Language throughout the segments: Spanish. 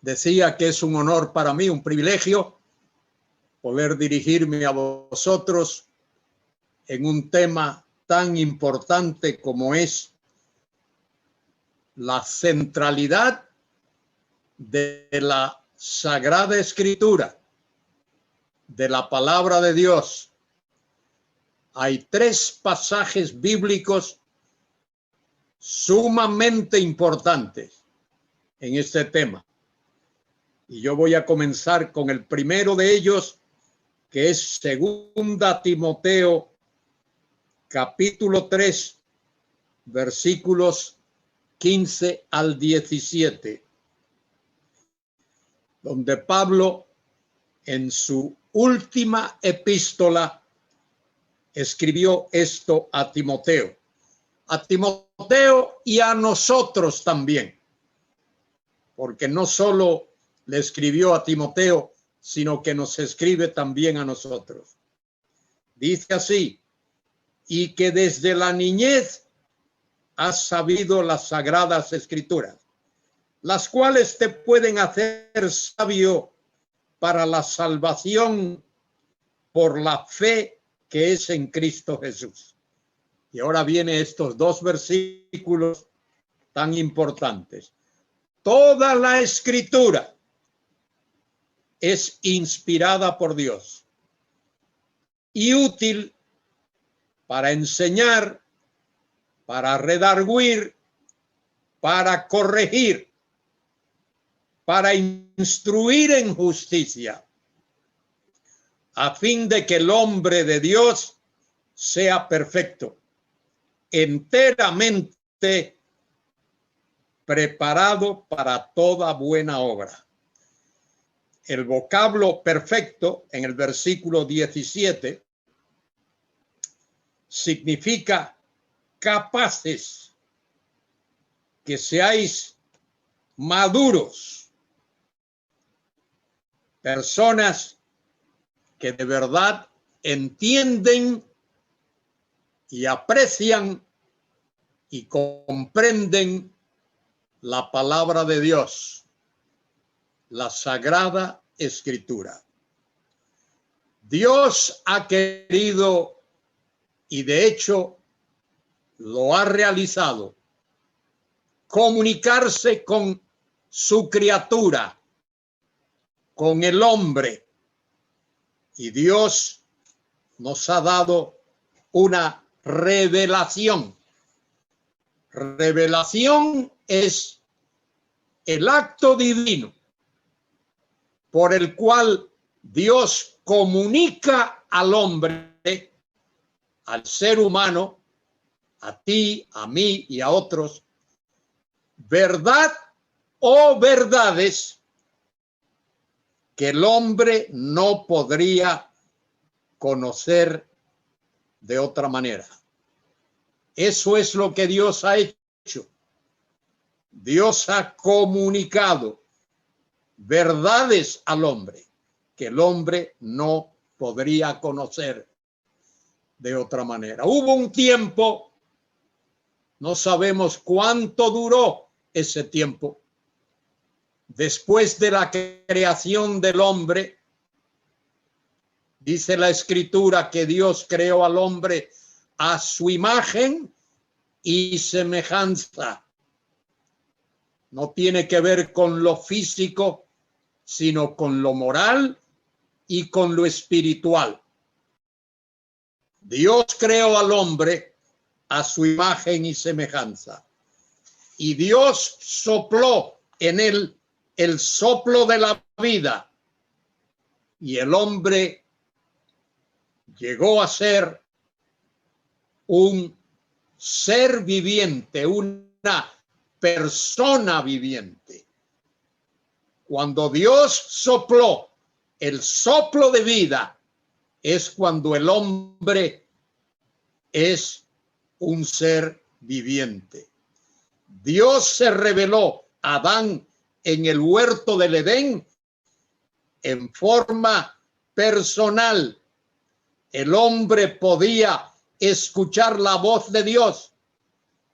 decía que es un honor para mí, un privilegio, poder dirigirme a vosotros en un tema tan importante como es la centralidad de la Sagrada Escritura, de la palabra de Dios. Hay 3 pasajes bíblicos sumamente importantes en este tema. Y yo voy a comenzar con el primero de ellos, que es 2 Timoteo, capítulo 3, versículos 15 al 17, donde Pablo, en su última epístola, escribió esto a Timoteo. A Timoteo y a nosotros también, porque no solo le escribió a Timoteo, sino que nos escribe también a nosotros. Dice así: y que desde la niñez has sabido las sagradas escrituras, las cuales te pueden hacer sabio para la salvación por la fe que es en Cristo Jesús. Y ahora vienen estos 2 versículos tan importantes. Toda la escritura es inspirada por Dios y útil para enseñar, para redarguir, para corregir, para instruir en justicia, a fin de que el hombre de Dios sea perfecto, enteramente preparado para toda buena obra. El vocablo perfecto en el versículo 17 significa capaces, que seáis maduros, personas que de verdad entienden y aprecian y comprenden la palabra de Dios, la Sagrada Escritura. Dios ha querido, y de hecho lo ha realizado, comunicarse con su criatura, con el hombre. Y Dios nos ha dado una revelación. Revelación es el acto divino por el cual Dios comunica al hombre, al ser humano, a ti, a mí y a otros, verdad o verdades que el hombre no podría conocer de otra manera. Eso es lo que Dios ha hecho. Dios ha comunicado verdades al hombre que el hombre no podría conocer de otra manera. Hubo un tiempo, no sabemos cuánto duró ese tiempo, después de la creación del hombre. Dice la Escritura que Dios creó al hombre a su imagen y semejanza. No tiene que ver con lo físico, sino con lo moral y con lo espiritual. Dios creó al hombre a su imagen y semejanza. Y Dios sopló en él el soplo de la vida. Y el hombre llegó a ser un ser viviente, una persona viviente. Cuando Dios sopló el soplo de vida, es cuando el hombre es un ser viviente. Dios se reveló a Adán en el huerto del Edén en forma personal. El hombre podía escuchar la voz de Dios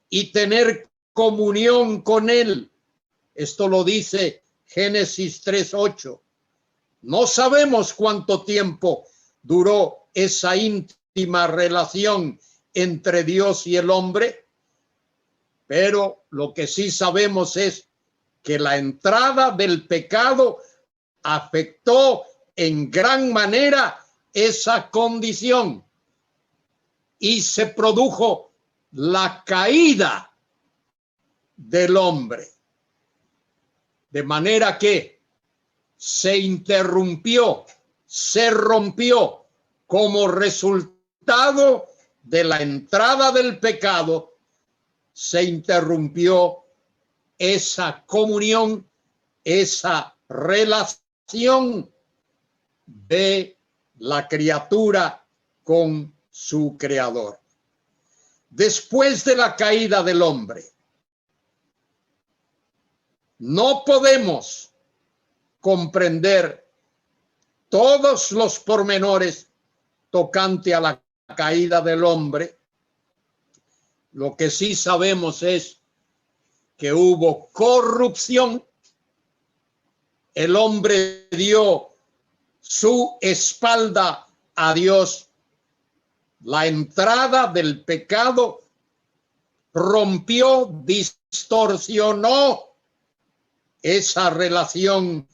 y tener comunión con él. Esto lo dice Génesis 3:8. No sabemos cuánto tiempo duró esa íntima relación entre Dios y el hombre, pero lo que sí sabemos es que la entrada del pecado afectó en gran manera esa condición y se produjo la caída del hombre. De manera que se interrumpió, se rompió como resultado de la entrada del pecado, se interrumpió esa comunión, esa relación de la criatura con su creador. Después de la caída del hombre, no podemos comprender todos los pormenores tocante a la caída del hombre. Lo que sí sabemos es que hubo corrupción. El hombre dio su espalda a Dios. La entrada del pecado rompió, distorsionó esa relación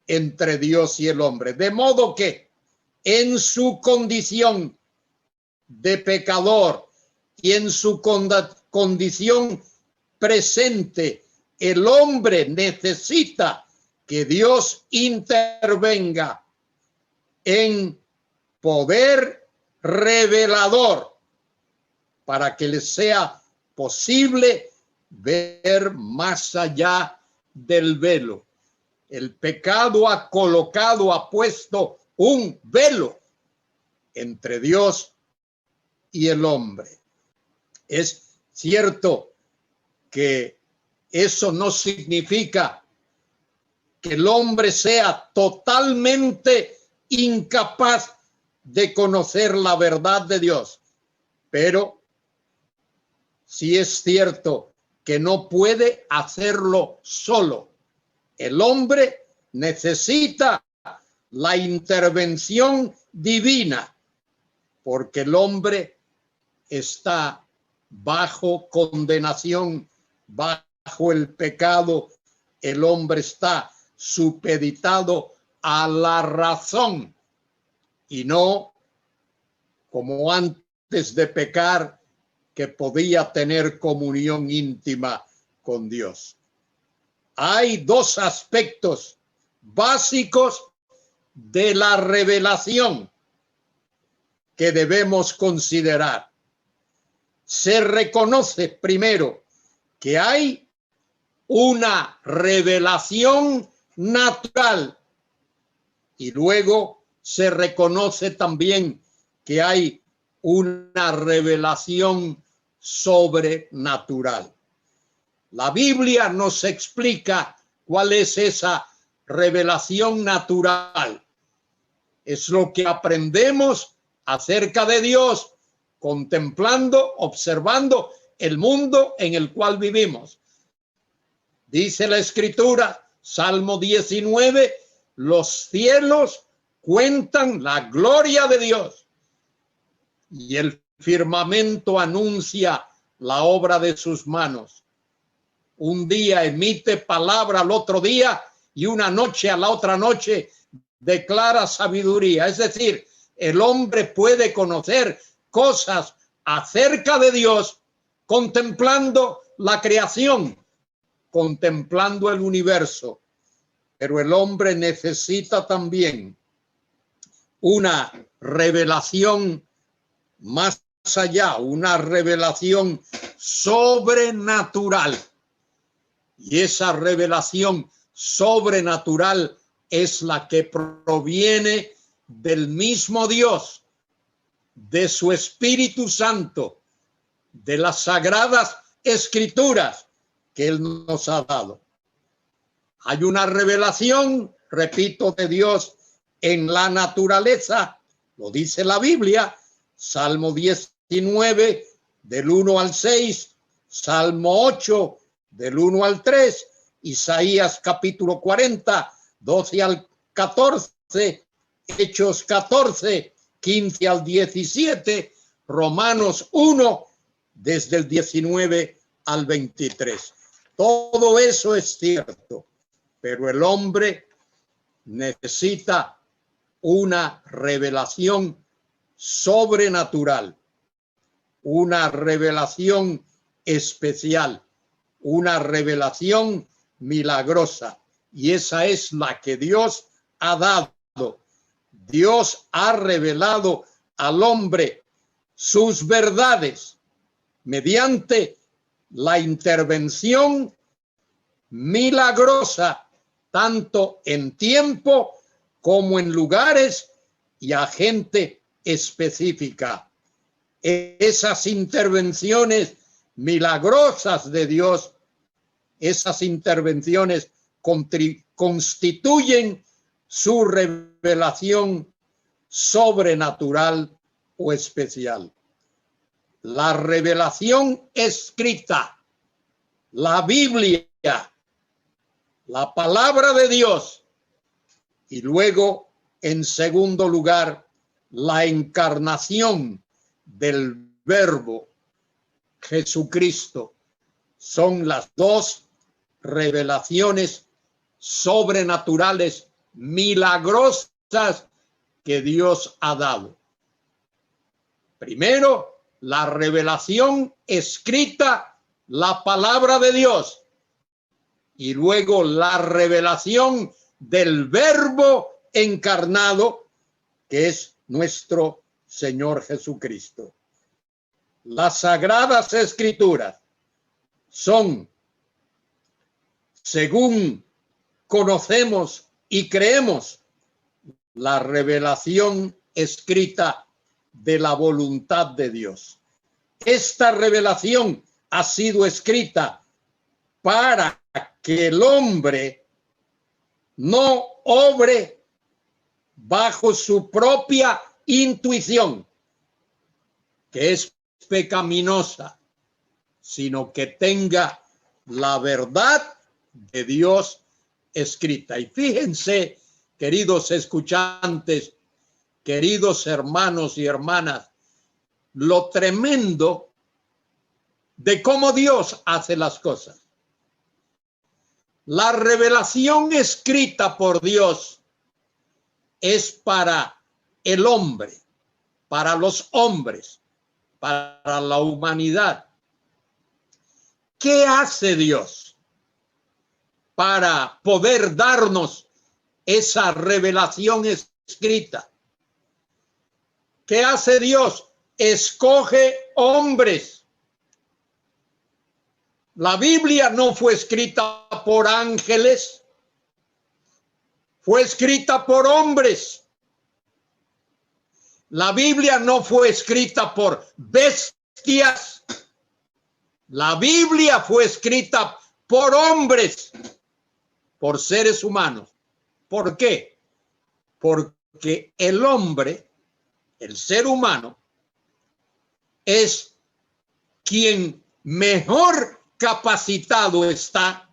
entre Dios y el hombre. De modo que en su condición de pecador y en su condición presente, el hombre necesita que Dios intervenga en poder revelador para que le sea posible ver más allá del velo. El pecado ha puesto un velo entre Dios y el hombre. Es cierto que eso no significa que el hombre sea totalmente incapaz de conocer la verdad de Dios, pero sí es cierto que no puede hacerlo solo. El hombre necesita la intervención divina, porque el hombre está bajo condenación, bajo el pecado. El hombre está supeditado a la razón y no como antes de pecar, que podía tener comunión íntima con Dios. Hay dos aspectos básicos de la revelación que debemos considerar. Se reconoce primero que hay una revelación natural y luego se reconoce también que hay una revelación sobrenatural. La Biblia nos explica cuál es esa revelación natural. Es lo que aprendemos acerca de Dios, contemplando, observando el mundo en el cual vivimos. Dice la Escritura, Salmo 19, los cielos cuentan la gloria de Dios y el firmamento anuncia la obra de sus manos. Un día emite palabra al otro día y una noche a la otra noche declara sabiduría. Es decir, el hombre puede conocer cosas acerca de Dios contemplando la creación, contemplando el universo. Pero el hombre necesita también una revelación más allá, una revelación sobrenatural. Y esa revelación sobrenatural es la que proviene del mismo Dios, de su Espíritu Santo, de las sagradas escrituras que Él nos ha dado. Hay una revelación, repito, de Dios en la naturaleza, lo dice la Biblia, Salmo 19, del 1 al 6, Salmo 8, del 1 al 3, Isaías capítulo 40, 12 al 14, Hechos 14, 15 al 17, Romanos 1, desde el 19 al 23. Todo eso es cierto, pero el hombre necesita una revelación sobrenatural, una revelación especial, una revelación milagrosa, y esa es la que Dios ha dado. Dios ha revelado al hombre sus verdades mediante la intervención milagrosa, tanto en tiempo como en lugares y a gente específica. Esas intervenciones milagrosas de Dios, esas intervenciones constituyen su revelación sobrenatural o especial. La revelación escrita, la Biblia, la palabra de Dios, y luego, en segundo lugar, la encarnación del Verbo Jesucristo, son las dos revelaciones sobrenaturales milagrosas que Dios ha dado. Primero, la revelación escrita, la palabra de Dios, y luego la revelación del Verbo encarnado, que es nuestro Señor Jesucristo. Las Sagradas Escrituras son, según conocemos y creemos, la revelación escrita de la voluntad de Dios. Esta revelación ha sido escrita para que el hombre no obre bajo su propia intuición, que es pecaminosa, sino que tenga la verdad de Dios escrita. Y fíjense, queridos escuchantes, queridos hermanos y hermanas, lo tremendo de cómo Dios hace las cosas. La revelación escrita por Dios es para el hombre, para los hombres, para la humanidad. ¿Qué hace Dios para poder darnos esa revelación escrita? ¿Qué hace Dios? Escoge hombres. La Biblia no fue escrita por ángeles, fue escrita por hombres. La Biblia no fue escrita por bestias. La Biblia fue escrita por hombres, por seres humanos. ¿Por qué? Porque el hombre, el ser humano, es quien mejor capacitado está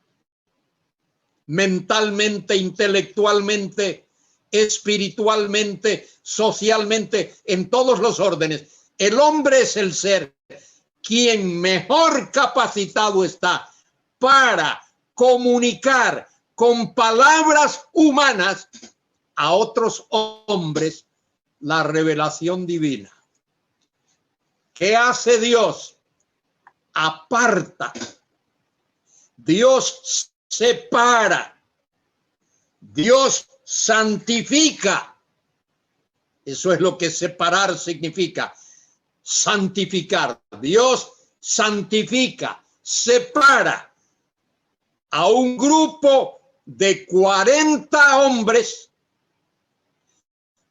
mentalmente, intelectualmente, espiritualmente, socialmente, en todos los órdenes. El hombre es el ser quien mejor capacitado está para comunicar con palabras humanas a otros hombres la revelación divina. ¿Qué hace Dios? Aparta. Dios separa. Dios santifica. Eso es lo que separar significa. Santificar. Dios santifica, separa a un grupo de 40 hombres,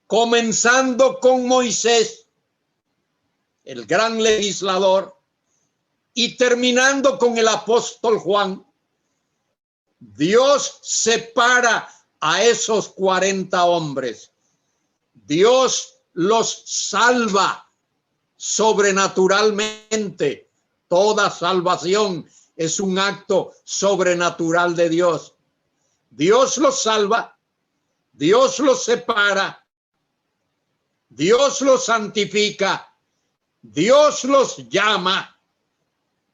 comenzando con Moisés, el gran legislador, y terminando con el apóstol Juan. Dios separa a esos 40 hombres. Dios los salva sobrenaturalmente. Toda salvación es un acto sobrenatural de Dios. Dios los salva, Dios los separa, Dios los santifica, Dios los llama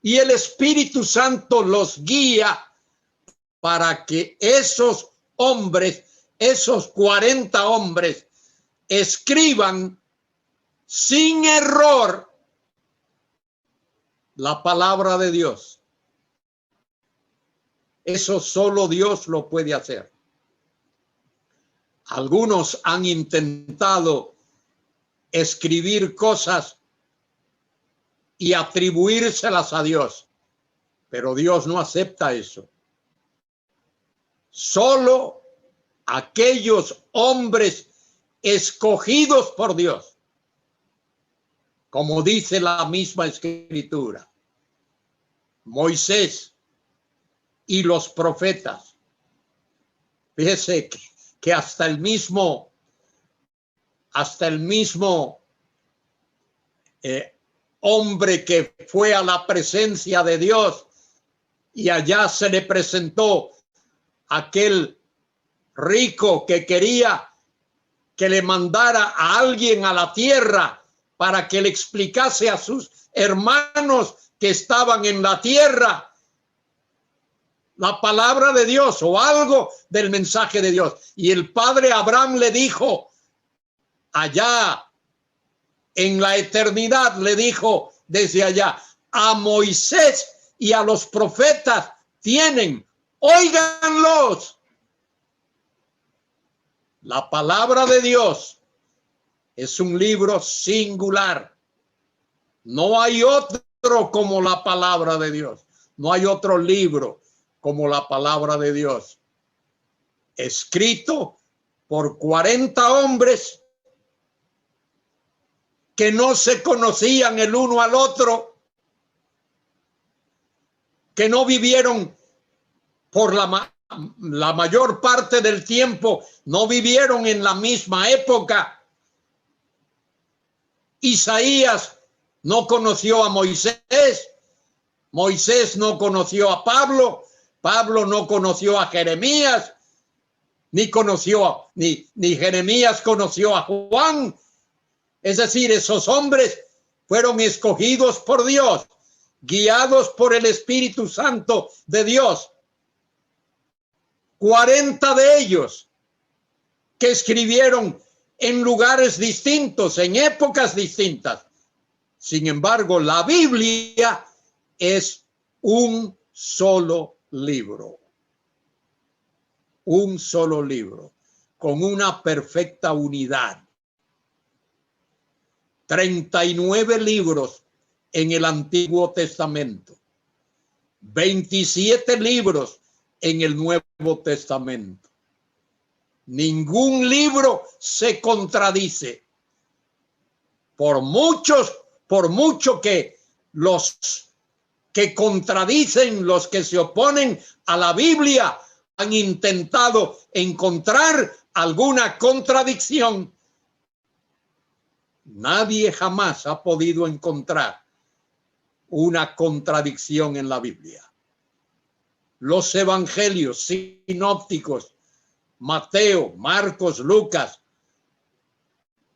y el Espíritu Santo los guía para que esos hombres, esos 40 hombres, escriban sin error la palabra de Dios. Eso solo Dios lo puede hacer. Algunos han intentado escribir cosas y atribuírselas a Dios, pero Dios no acepta eso. Solo aquellos hombres escogidos por Dios, como dice la misma Escritura, Moisés y los profetas. Fíjese que hasta el mismo hombre que fue a la presencia de Dios y allá se le presentó aquel rico que quería que le mandara a alguien a la tierra para que le explicase a sus hermanos que estaban en la tierra la palabra de Dios o algo del mensaje de Dios. Y el padre Abraham le dijo, allá en la eternidad, le dijo desde allá, a Moisés y a los profetas tienen, óiganlos. La palabra de Dios es un libro singular. No hay otro como la palabra de Dios. No hay otro libro como la palabra de Dios. Escrito por 40 hombres que no se conocían el uno al otro, que no vivieron por la mayor parte del tiempo, no vivieron en la misma época. Isaías no conoció a Moisés, Moisés no conoció a Pablo, Pablo no conoció a Jeremías, ni Jeremías conoció a Juan. Es decir, esos hombres fueron escogidos por Dios, guiados por el Espíritu Santo de Dios. 40 de ellos que escribieron en lugares distintos, en épocas distintas. Sin embargo, la Biblia es un solo libro. Un solo libro, con una perfecta unidad. 39 libros en el Antiguo Testamento, 27 libros en el Nuevo Testamento. Ningún libro se contradice. Por mucho que los que contradicen, los que se oponen a la Biblia, han intentado encontrar alguna contradicción, nadie jamás ha podido encontrar una contradicción en la Biblia. Los evangelios sinópticos, Mateo, Marcos, Lucas,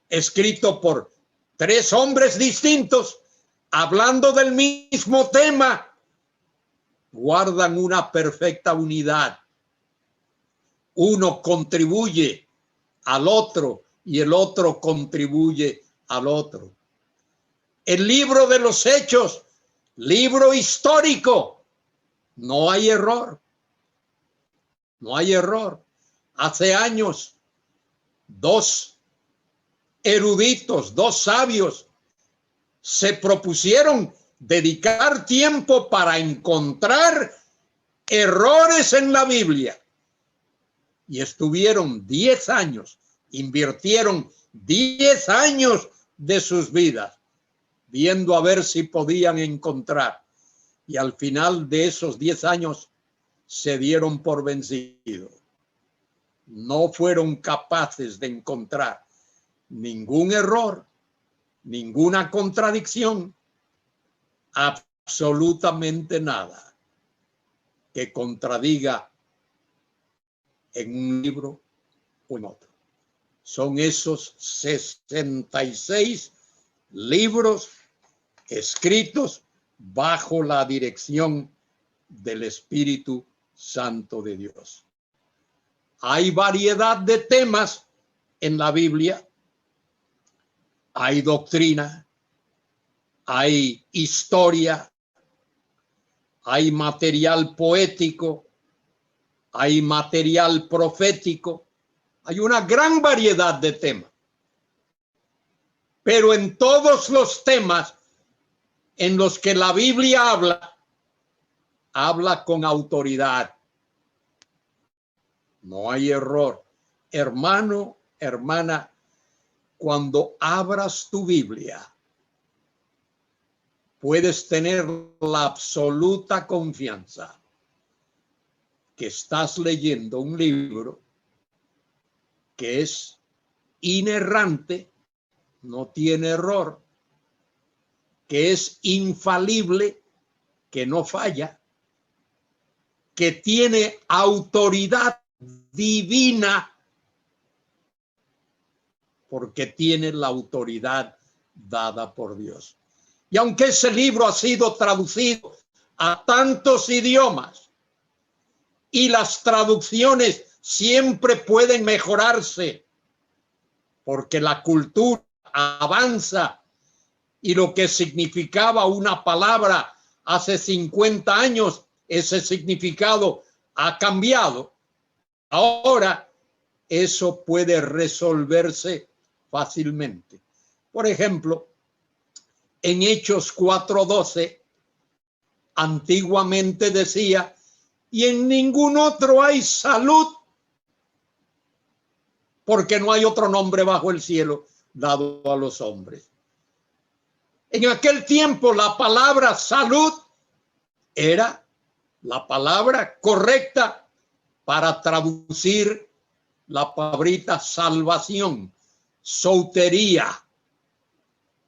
escrito por 3 hombres distintos, hablando del mismo tema, guardan una perfecta unidad. Uno contribuye al otro y el otro contribuye al otro. El libro de los Hechos, libro histórico, no hay error. No hay error. Hace años, 2 eruditos, 2 sabios, se propusieron dedicar tiempo para encontrar errores en la Biblia. Y estuvieron 10 años, invirtieron 10 años de sus vidas viendo a ver si podían encontrar. Y al final de esos 10 años se dieron por vencidos. No fueron capaces de encontrar ningún error, ninguna contradicción, absolutamente nada. que contradiga en un libro o en otro. Son esos 66 libros escritos bajo la dirección del Espíritu Santo de Dios. Hay variedad de temas en la Biblia. Hay doctrina, hay historia, hay material poético, hay material profético. Hay una gran variedad de temas. Pero en todos los temas en los que la Biblia habla con autoridad. No hay error. Hermano, hermana, cuando abras tu Biblia, puedes tener la absoluta confianza que estás leyendo un libro que es inerrante, no tiene error, que es infalible, que no falla, que tiene autoridad divina, porque tiene la autoridad dada por Dios. Y aunque ese libro ha sido traducido a tantos idiomas y las traducciones siempre pueden mejorarse porque la cultura avanza y lo que significaba una palabra hace 50 años, ese significado ha cambiado. Ahora eso puede resolverse fácilmente. Por ejemplo, en Hechos 4:12, antiguamente decía, y en ningún otro hay salud, porque no hay otro nombre bajo el cielo dado a los hombres. En aquel tiempo la palabra salud era la palabra correcta para traducir la palabrita salvación, sotería.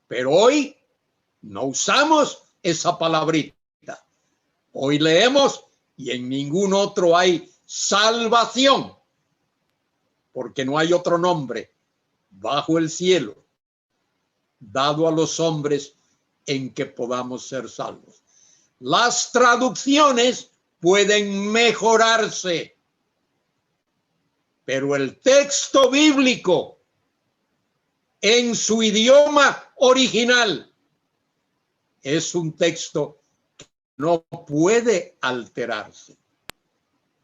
Pero hoy no usamos esa palabrita. Hoy leemos y en ningún otro hay salvación, porque no hay otro nombre bajo el cielo dado a los hombres en que podamos ser salvos. Las traducciones pueden mejorarse, pero el texto bíblico en su idioma original es un texto que no puede alterarse,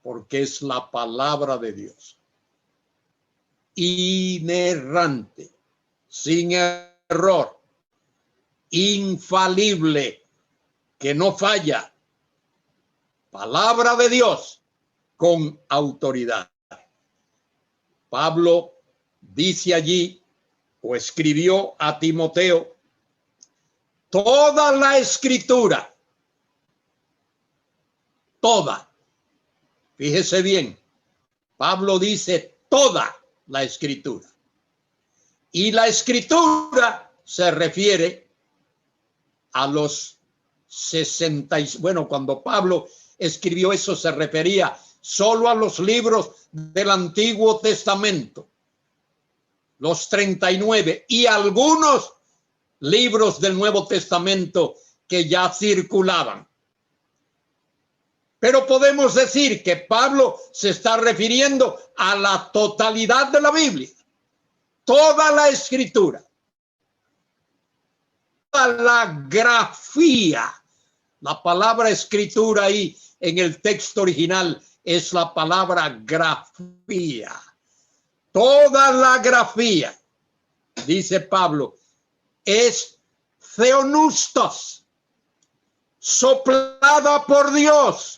porque es la palabra de Dios. Inerrante, sin error, infalible, que no falla. Palabra de Dios con autoridad. Pablo dice allí, o escribió a Timoteo, toda la escritura, toda. Fíjese bien, Pablo dice toda la escritura. Y la escritura se refiere a los 60. Bueno, cuando Pablo escribió eso se refería solo a los libros del Antiguo Testamento, los 39, y algunos libros del Nuevo Testamento que ya circulaban. Pero podemos decir que Pablo se está refiriendo a la totalidad de la Biblia, toda la escritura, toda la grafía. La palabra escritura ahí en el texto original es la palabra grafía. Toda la grafía, dice Pablo, es theonustos, soplada por Dios.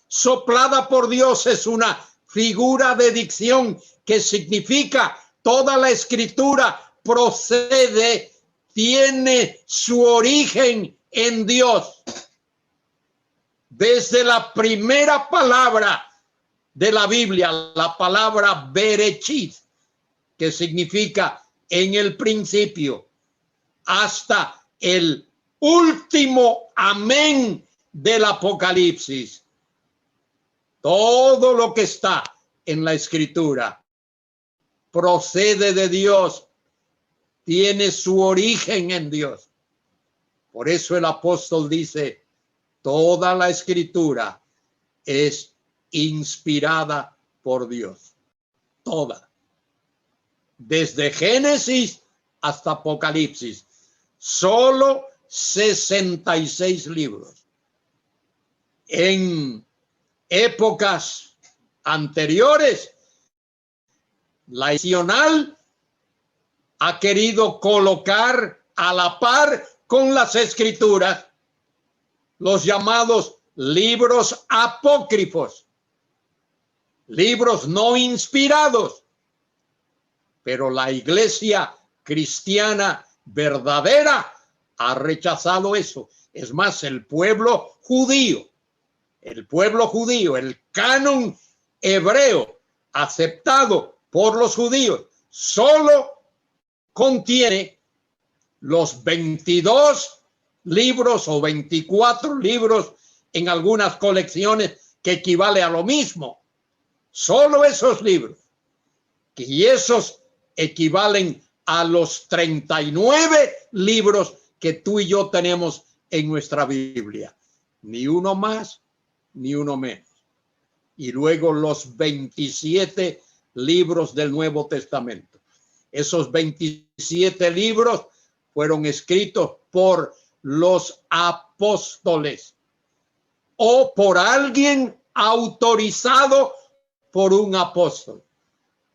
Soplada por Dios es una figura de dicción que significa toda la escritura procede, tiene su origen en Dios. Desde la primera palabra de la Biblia, la palabra Bereshit, que significa en el principio, hasta el último amén del Apocalipsis. todo lo que está en la Escritura procede de Dios, tiene su origen en Dios. Por eso el apóstol dice, toda la Escritura es inspirada por Dios. Toda. Desde Génesis hasta Apocalipsis. Solo 66 libros. En épocas anteriores, la editorial ha querido colocar a la par con las Escrituras los llamados libros apócrifos, libros no inspirados. Pero la iglesia cristiana verdadera ha rechazado eso. Es más, el pueblo judío, el canon hebreo aceptado por los judíos, solo contiene los 22 libros o 24 libros en algunas colecciones que equivale a lo mismo. Solo esos libros. Y esos equivalen a los 39 libros que tú y yo tenemos en nuestra Biblia. Ni uno más, ni uno menos. Y luego los 27 libros del Nuevo Testamento. Esos 27 libros fueron escritos por los apóstoles o por alguien autorizado por un apóstol.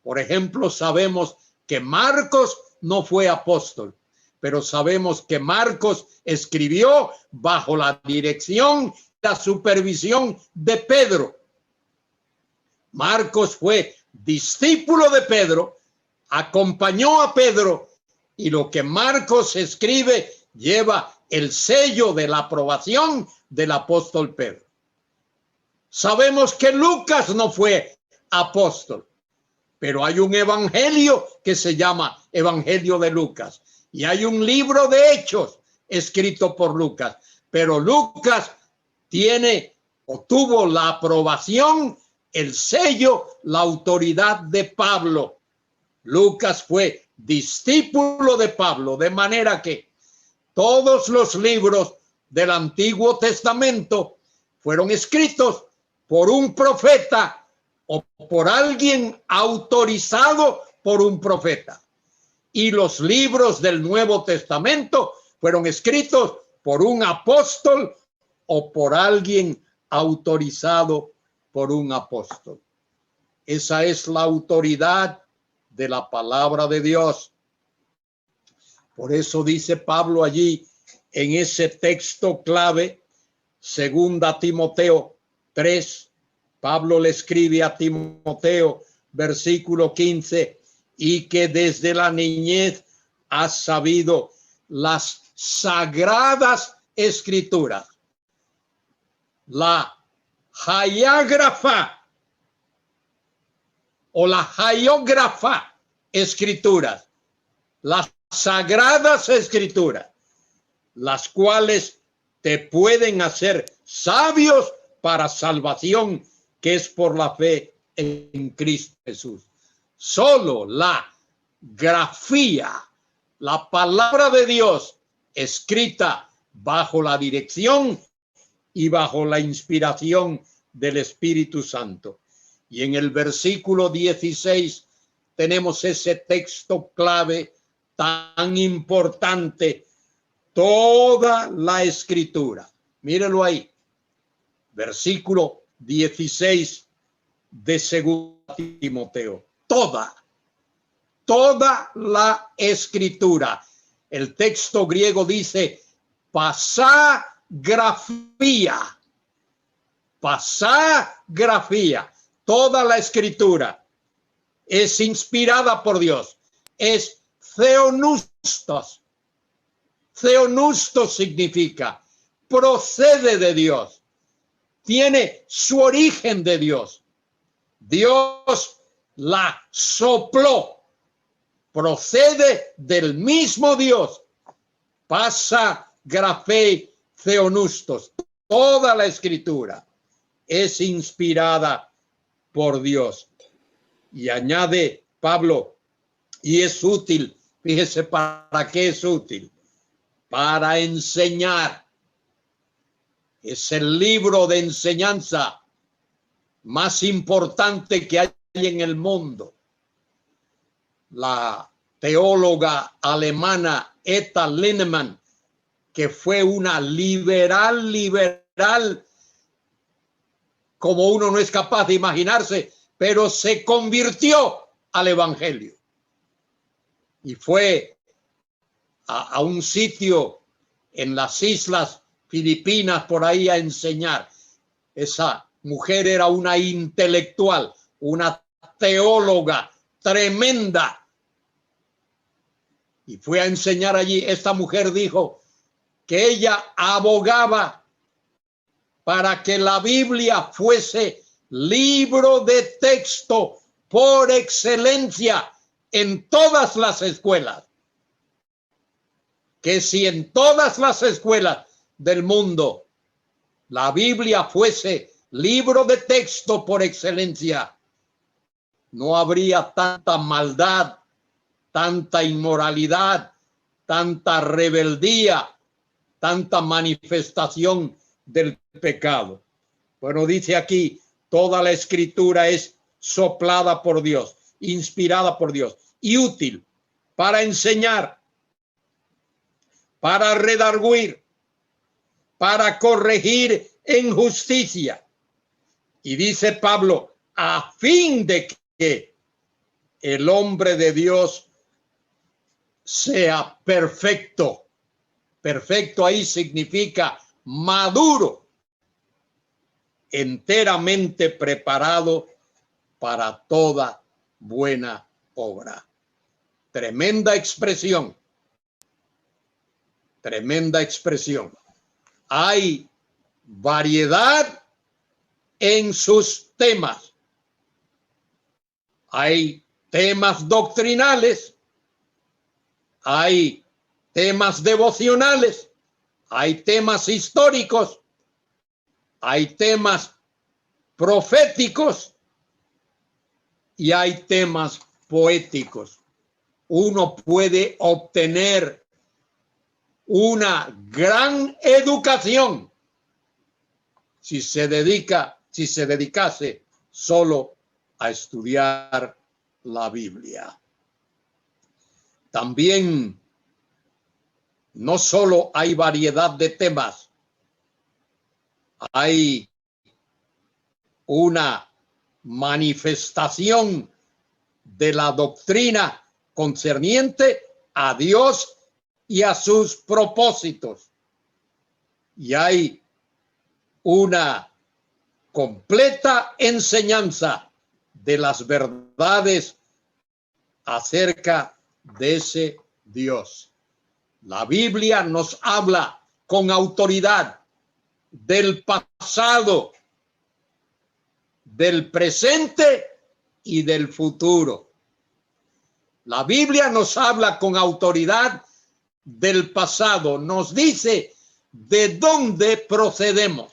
Por ejemplo, sabemos que Marcos no fue apóstol, pero sabemos que Marcos escribió bajo la dirección, la supervisión de Pedro. Marcos fue discípulo de Pedro, acompañó a Pedro, y lo que Marcos escribe lleva el sello de la aprobación del apóstol Pedro. Sabemos que Lucas no fue apóstol, pero hay un evangelio que se llama Evangelio de Lucas y hay un libro de Hechos escrito por Lucas, pero Lucas tiene o tuvo la aprobación, el sello, la autoridad de Pablo. Lucas fue discípulo de Pablo, de manera que todos los libros del Antiguo Testamento fueron escritos por un profeta o por alguien autorizado por un profeta. Y los libros del Nuevo Testamento fueron escritos por un apóstol o por alguien autorizado por un apóstol. Esa es la autoridad de la palabra de Dios. Por eso dice Pablo allí en ese texto clave, 2 Timoteo 3, Pablo le escribe a Timoteo, versículo 15, y que desde la niñez has sabido las sagradas escrituras, la hagiógrafa o la hagiógrafa escrituras, las sagradas escrituras, las cuales te pueden hacer sabios para salvación, que es por la fe en Cristo Jesús. Solo la grafía, la palabra de Dios escrita bajo la dirección y bajo la inspiración del Espíritu Santo. Y en el versículo 16 tenemos ese texto clave tan importante, toda la escritura. Míralo ahí, versículo 16 de 2 Timoteo. Toda la escritura. El texto griego dice pasagrafía. Pasagrafía. Toda la escritura es inspirada por Dios. Es theonustos. Theonustos significa procede de Dios. Tiene su origen de Dios. Dios la sopló. Procede del mismo Dios. Pasa grafé theonustos. Toda la escritura es inspirada por Dios. Y añade Pablo, y es útil. Fíjese para qué es útil. Para enseñar. Es el libro de enseñanza más importante que hay en el mundo. La teóloga alemana Etta Linnemann, que fue una liberal, como uno no es capaz de imaginarse, pero se convirtió al evangelio. Y fue a un sitio en las islas Filipinas por ahí a enseñar. Esa mujer era una intelectual, una teóloga tremenda. Y fue a enseñar allí. Esta mujer dijo que ella abogaba para que la Biblia fuese libro de texto por excelencia en todas las escuelas. Que si en todas las escuelas del mundo la Biblia fuese libro de texto por excelencia, no habría tanta maldad, tanta inmoralidad, tanta rebeldía, tanta manifestación del pecado. Bueno, dice aquí, toda la escritura es soplada por Dios, inspirada por Dios y útil para enseñar, para redarguir, para corregir en justicia. Y dice Pablo, a fin de que el hombre de Dios sea perfecto. Perfecto ahí significa maduro, enteramente preparado para toda buena obra. Tremenda expresión. Tremenda expresión. Hay variedad en sus temas. Hay temas doctrinales, hay temas devocionales, hay temas históricos, hay temas proféticos y hay temas poéticos. Uno puede obtener una gran educación si se dedicase solo a estudiar la Biblia. También no solo hay variedad de temas, hay una manifestación de la doctrina concerniente a Dios y a sus propósitos. Y hay una completa enseñanza de las verdades acerca de ese Dios. La Biblia nos habla con autoridad del pasado, del presente y del futuro. La Biblia nos habla con autoridad del pasado, nos dice de dónde procedemos.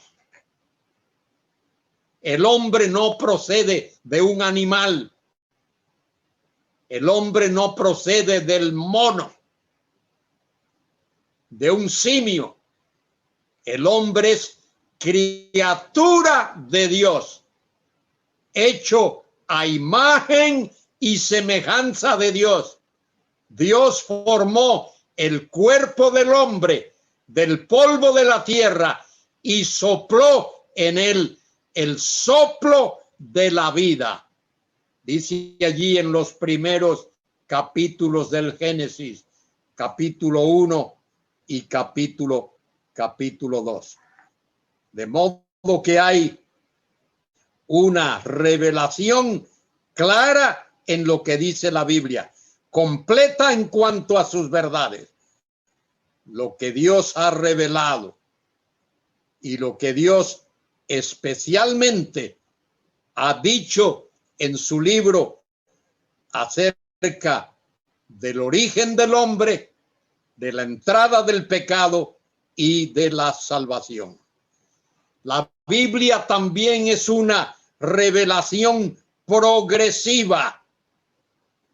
El hombre no procede de un animal. El hombre no procede del mono, de un simio. El hombre es criatura de Dios, hecho a imagen y semejanza de Dios. Dios formó el cuerpo del hombre del polvo de la tierra y sopló en él el soplo de la vida. Dice allí en los primeros capítulos del Génesis, capítulo 1 y capítulo 2. De modo que hay una revelación clara en lo que dice la Biblia, completa en cuanto a sus verdades. Lo que Dios ha revelado y lo que Dios especialmente ha dicho en su libro acerca del origen del hombre, de la entrada del pecado y de la salvación. La Biblia también es una revelación progresiva.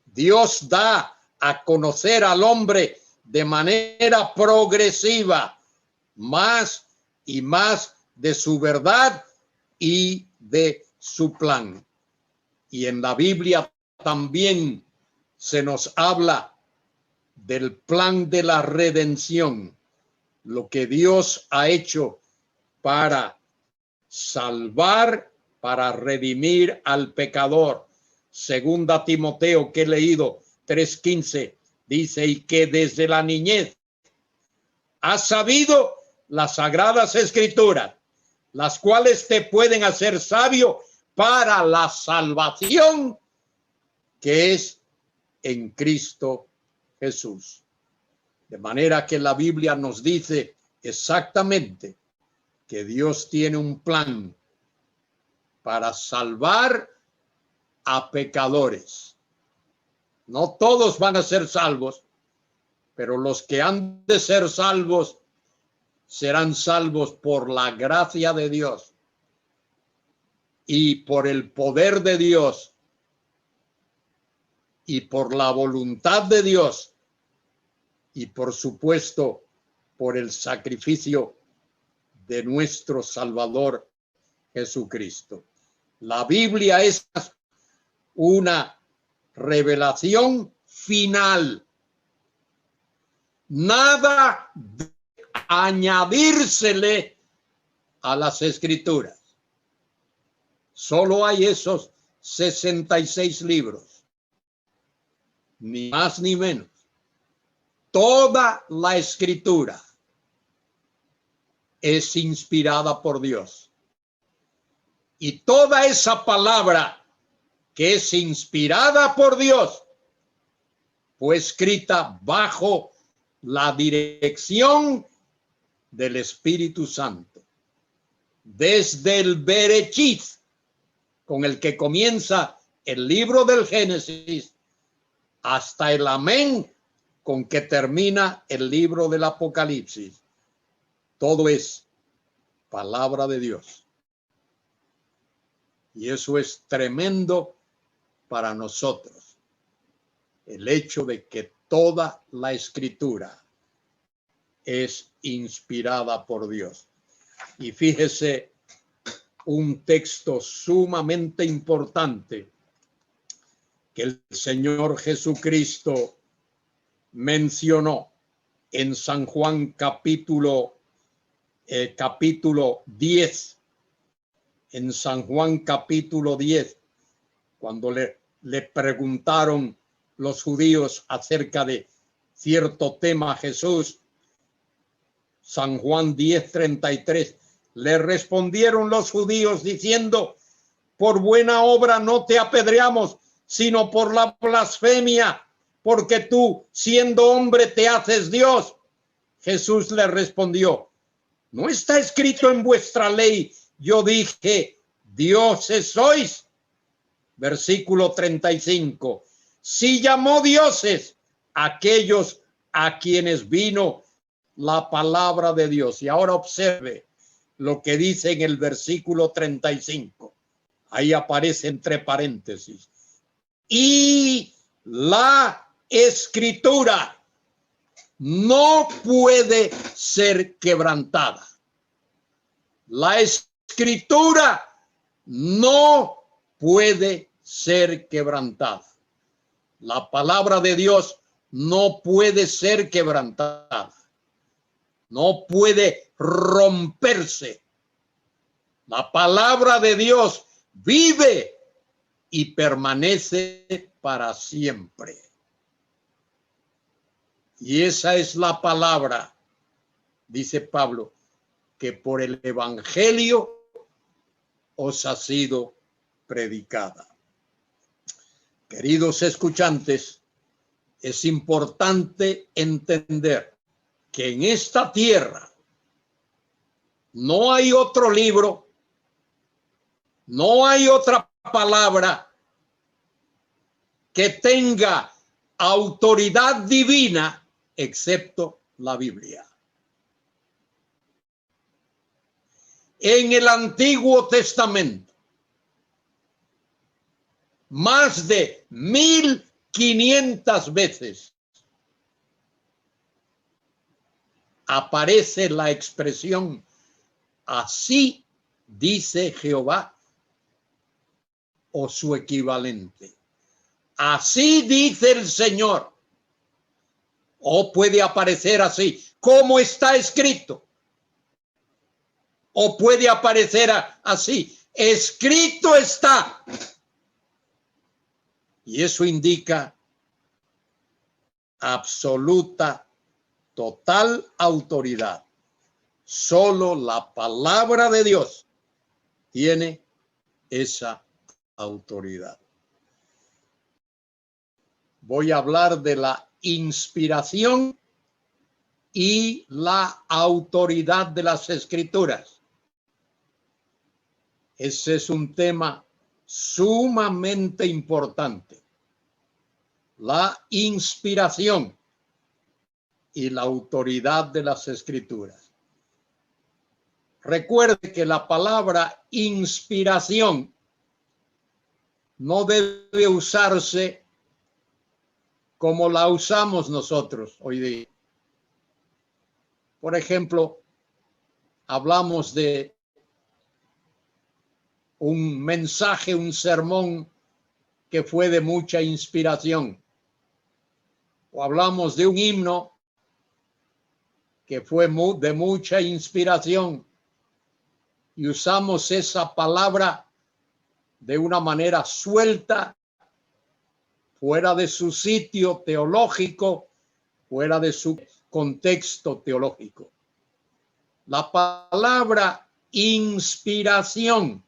Dios da a conocer al hombre de manera progresiva más y más de su verdad y de su plan. Y en la Biblia también se nos habla del plan de la redención, lo que Dios ha hecho para salvar, para redimir al pecador. Segunda Timoteo, que he leído, 3:15, dice, y que desde la niñez has sabido las sagradas escrituras, las cuales te pueden hacer sabio para la salvación que es en Cristo Jesús. De manera que la Biblia nos dice exactamente que Dios tiene un plan para salvar a pecadores. No todos van a ser salvos, pero los que han de ser salvos serán salvos por la gracia de Dios y por el poder de Dios y por la voluntad de Dios y por supuesto por el sacrificio de nuestro Salvador Jesucristo. La Biblia es una revelación final. Nada de añadírsele a las escrituras. Solo hay esos 66 libros. Ni más ni menos. Toda la escritura es inspirada por Dios. Y toda esa palabra que es inspirada por Dios fue escrita bajo la dirección del Espíritu Santo. Desde el Berechit, con el que comienza el libro del Génesis, hasta el Amén, con que termina el libro del Apocalipsis. Todo es palabra de Dios. Y eso es tremendo para nosotros. El hecho de que toda la escritura es inspirada por Dios. Y fíjese un texto sumamente importante que el Señor Jesucristo mencionó en San Juan capítulo 10. En San Juan capítulo 10, cuando le preguntaron los judíos acerca de cierto tema a Jesús, San Juan 10:33, le respondieron los judíos diciendo, por buena obra no te apedreamos, sino por la blasfemia, porque tú, siendo hombre, te haces Dios. Jesús le respondió, ¿no está escrito en vuestra ley? Yo dije, dioses sois. Versículo 35. Si llamó dioses aquellos a quienes vino la palabra de Dios. Y ahora observe lo que dice en el versículo 35. Ahí aparece entre paréntesis. Y la escritura no puede ser quebrantada. La escritura no puede ser quebrantada. La palabra de Dios no puede ser quebrantada. No puede romperse. La palabra de Dios vive y permanece para siempre. Y esa es la palabra, dice Pablo, que por el evangelio os ha sido predicada. Queridos escuchantes, es importante entender que en esta tierra no hay otro libro, no hay otra palabra que tenga autoridad divina excepto la Biblia. en el Antiguo Testamento. Más de 1500 veces aparece la expresión así dice Jehová o su equivalente. Así dice el Señor. O puede aparecer así, como está escrito. O puede aparecer así, escrito está. Y eso indica absoluta, total autoridad. Solo la palabra de Dios tiene esa autoridad. Voy a hablar de la inspiración y la autoridad de las Escrituras. Ese es un tema sumamente importante. La inspiración y la autoridad de las Escrituras. Recuerde que la palabra inspiración no debe usarse como la usamos nosotros hoy día. Por ejemplo, hablamos de un mensaje, un sermón que fue de mucha inspiración. O hablamos de un himno que fue de mucha inspiración. Y usamos esa palabra de una manera suelta, fuera de su sitio teológico, fuera de su contexto teológico. La palabra inspiración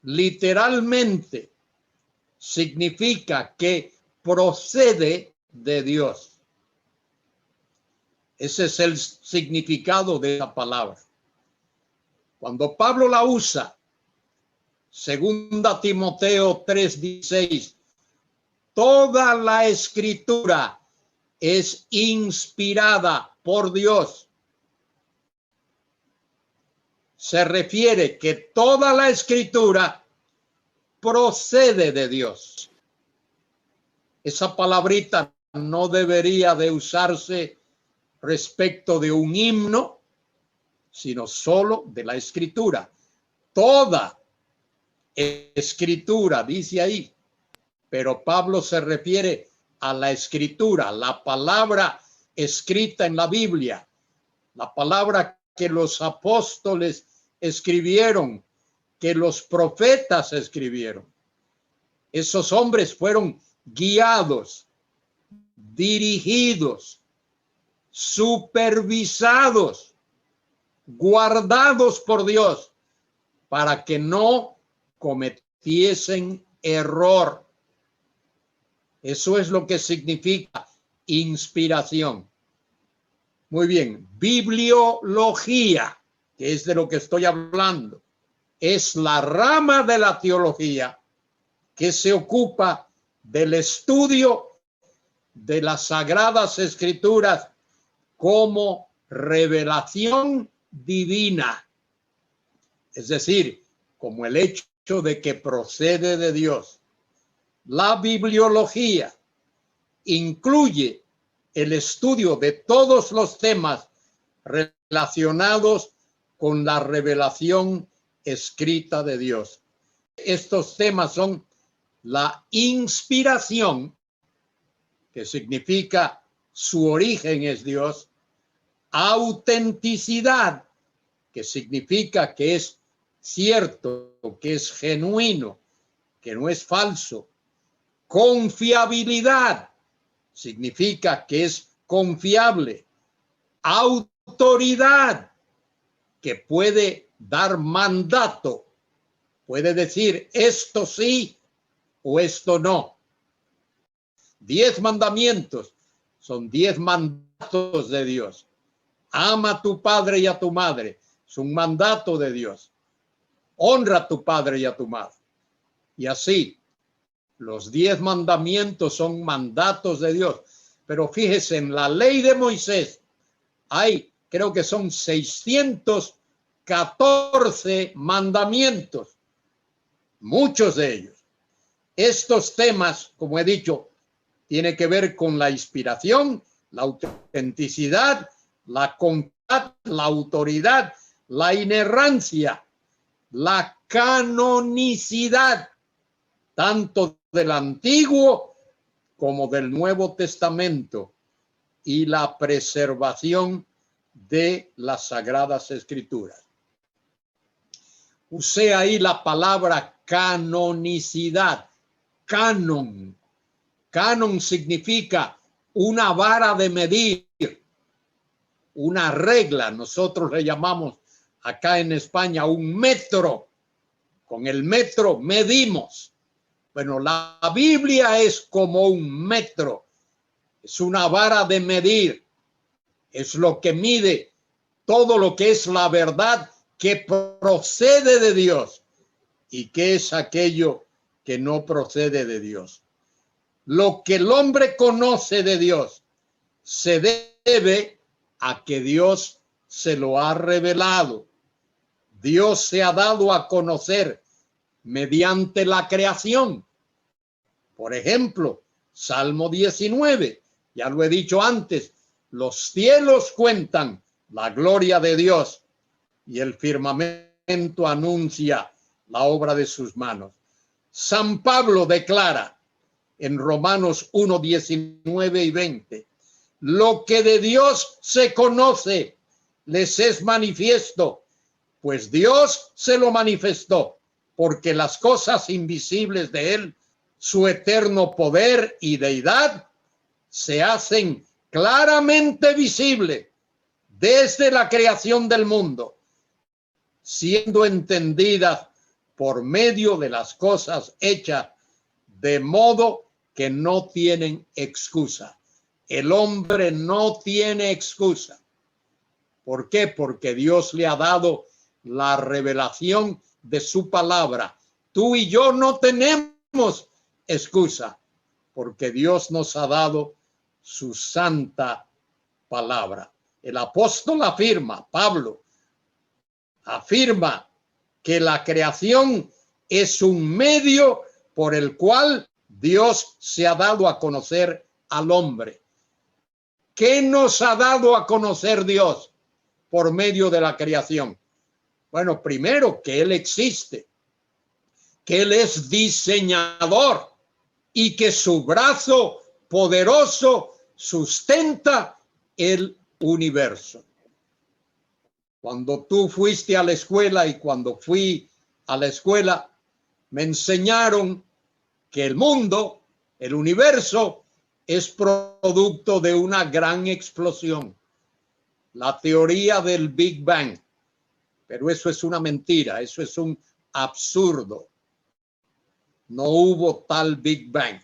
literalmente significa que procede de Dios. Ese es el significado de la palabra. Cuando Pablo la usa, 2 Timoteo 3:16, toda la escritura es inspirada por Dios. Se refiere que toda la escritura procede de Dios. Esa palabrita no debería de usarse respecto de un himno, sino solo de la escritura. Toda escritura, dice ahí, pero Pablo se refiere a la escritura, la palabra escrita en la Biblia, la palabra que los apóstoles escribieron, que los profetas escribieron. Esos hombres fueron guiados, dirigidos, supervisados, guardados por Dios para que no cometiesen error. Eso es lo que significa inspiración. Muy bien, bibliología, que es de lo que estoy hablando, es la rama de la teología que se ocupa del estudio de las Sagradas Escrituras como revelación divina. Es decir, como el hecho de que procede de Dios. La bibliología incluye el estudio de todos los temas relacionados con la revelación escrita de Dios. Estos temas son la inspiración, que significa su origen es Dios, autenticidad, que significa que es cierto, que es genuino, que no es falso, confiabilidad, significa que es confiable, autoridad, que puede dar mandato, puede decir esto sí o esto no. 10 mandamientos son 10 mandatos de Dios. Ama a tu padre y a tu madre, es un mandato de Dios. Honra a tu padre y a tu madre. Y así, los 10 mandamientos son mandatos de Dios. Pero fíjese, en la ley de Moisés hay, creo que son 600 14 mandamientos, muchos de ellos. Estos temas, como he dicho, tienen que ver con la inspiración, la autenticidad, la concretud, la autoridad, la inerrancia, la canonicidad, tanto del Antiguo como del Nuevo Testamento, y la preservación de las Sagradas Escrituras. Usé ahí la palabra canonicidad, canon. Canon significa una vara de medir, una regla. Nosotros le llamamos acá en España un metro. Con el metro medimos. Bueno, la Biblia es como un metro. Es una vara de medir. Es lo que mide todo lo que es la verdad que procede de Dios y que es aquello que no procede de Dios. Lo que el hombre conoce de Dios se debe a que Dios se lo ha revelado. Dios se ha dado a conocer mediante la creación. Por ejemplo, Salmo 19, ya lo he dicho antes, los cielos cuentan la gloria de Dios y el firmamento anuncia la obra de sus manos. San Pablo declara en Romanos 1, 19 y 20, lo que de Dios se conoce les es manifiesto, pues Dios se lo manifestó, porque las cosas invisibles de él, su eterno poder y deidad, se hacen claramente visibles desde la creación del mundo, siendo entendidas por medio de las cosas hechas, de modo que no tienen excusa. El hombre no tiene excusa. ¿Por qué? Porque Dios le ha dado la revelación de su palabra. Tú y yo no tenemos excusa, porque Dios nos ha dado su santa palabra. El apóstol afirma, Pablo, afirma que la creación es un medio por el cual Dios se ha dado a conocer al hombre. ¿Qué nos ha dado a conocer Dios por medio de la creación? Bueno, primero que Él existe, que Él es diseñador y que su brazo poderoso sustenta el universo. Cuando tú fuiste a la escuela y cuando fui a la escuela, me enseñaron que el mundo, el universo, es producto de una gran explosión. La teoría del Big Bang. Pero eso es una mentira, eso es un absurdo. No hubo tal Big Bang.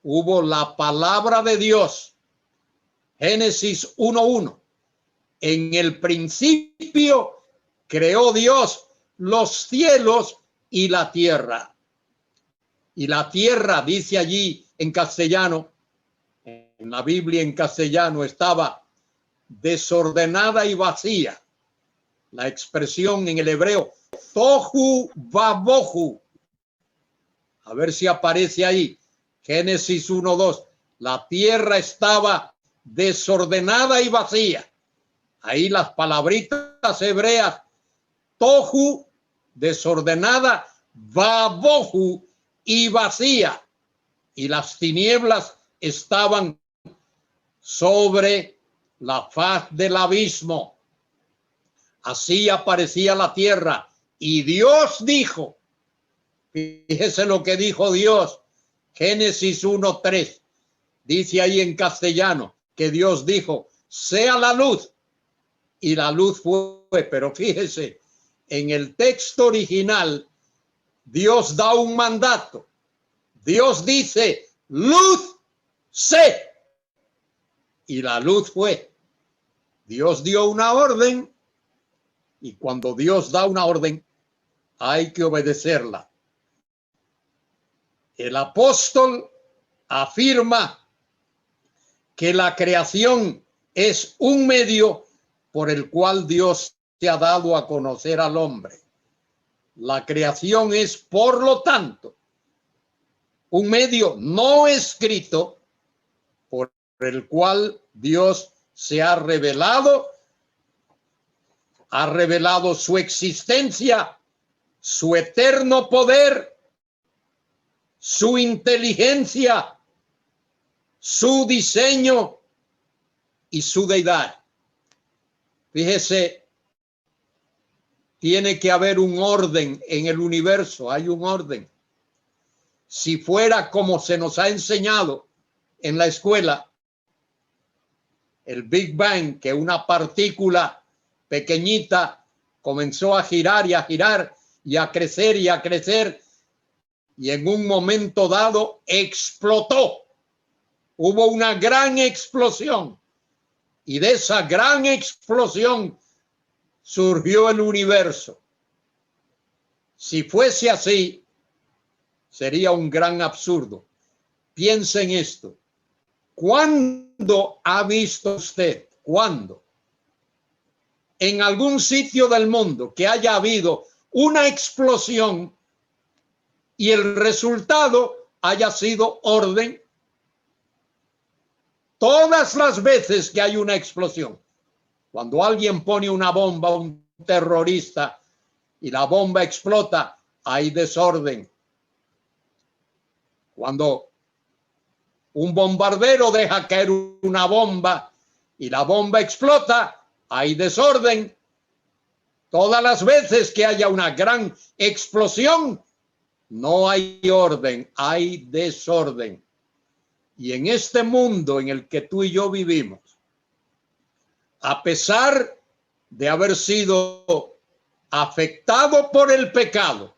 Hubo la palabra de Dios. Génesis 1:1. En el principio creó Dios los cielos y la tierra. Y la tierra, dice allí en castellano, en la Biblia en castellano, estaba desordenada y vacía. La expresión en el hebreo, tohu vabohu. A ver si aparece ahí. Génesis 1:2. La tierra estaba desordenada y vacía. Ahí las palabritas hebreas, tohu, desordenada, vabohu, y vacía. Y las tinieblas estaban sobre la faz del abismo. Así aparecía la tierra. Y Dios dijo, fíjese lo que dijo Dios, Génesis 1:3. Dice ahí en castellano que Dios dijo, sea la luz. Y la luz fue, pero fíjese, en el texto original, Dios da un mandato. Dios dice, luz, sé. Y la luz fue. Dios dio una orden. Y cuando Dios da una orden, hay que obedecerla. El apóstol afirma que la creación es un medio por el cual Dios se ha dado a conocer al hombre. La creación es, por lo tanto, un medio no escrito por el cual Dios se ha revelado su existencia, su eterno poder, su inteligencia, su diseño y su deidad. Fíjese, tiene que haber un orden en el universo, hay un orden. Si fuera como se nos ha enseñado en la escuela, el Big Bang, que una partícula pequeñita comenzó a girar y a girar y a crecer y a crecer, y en un momento dado explotó. Hubo una gran explosión, y de esa gran explosión surgió el universo. Si fuese así, sería un gran absurdo. Piensa en esto. ¿Cuándo ha visto usted, cuándo, en algún sitio del mundo que haya habido una explosión y el resultado haya sido orden? Todas las veces que hay una explosión, cuando alguien pone una bomba, un terrorista, y la bomba explota, hay desorden. Cuando un bombardero deja caer una bomba y la bomba explota, hay desorden. Todas las veces que haya una gran explosión, no hay orden, hay desorden. Y en este mundo en el que tú y yo vivimos, a pesar de haber sido afectado por el pecado,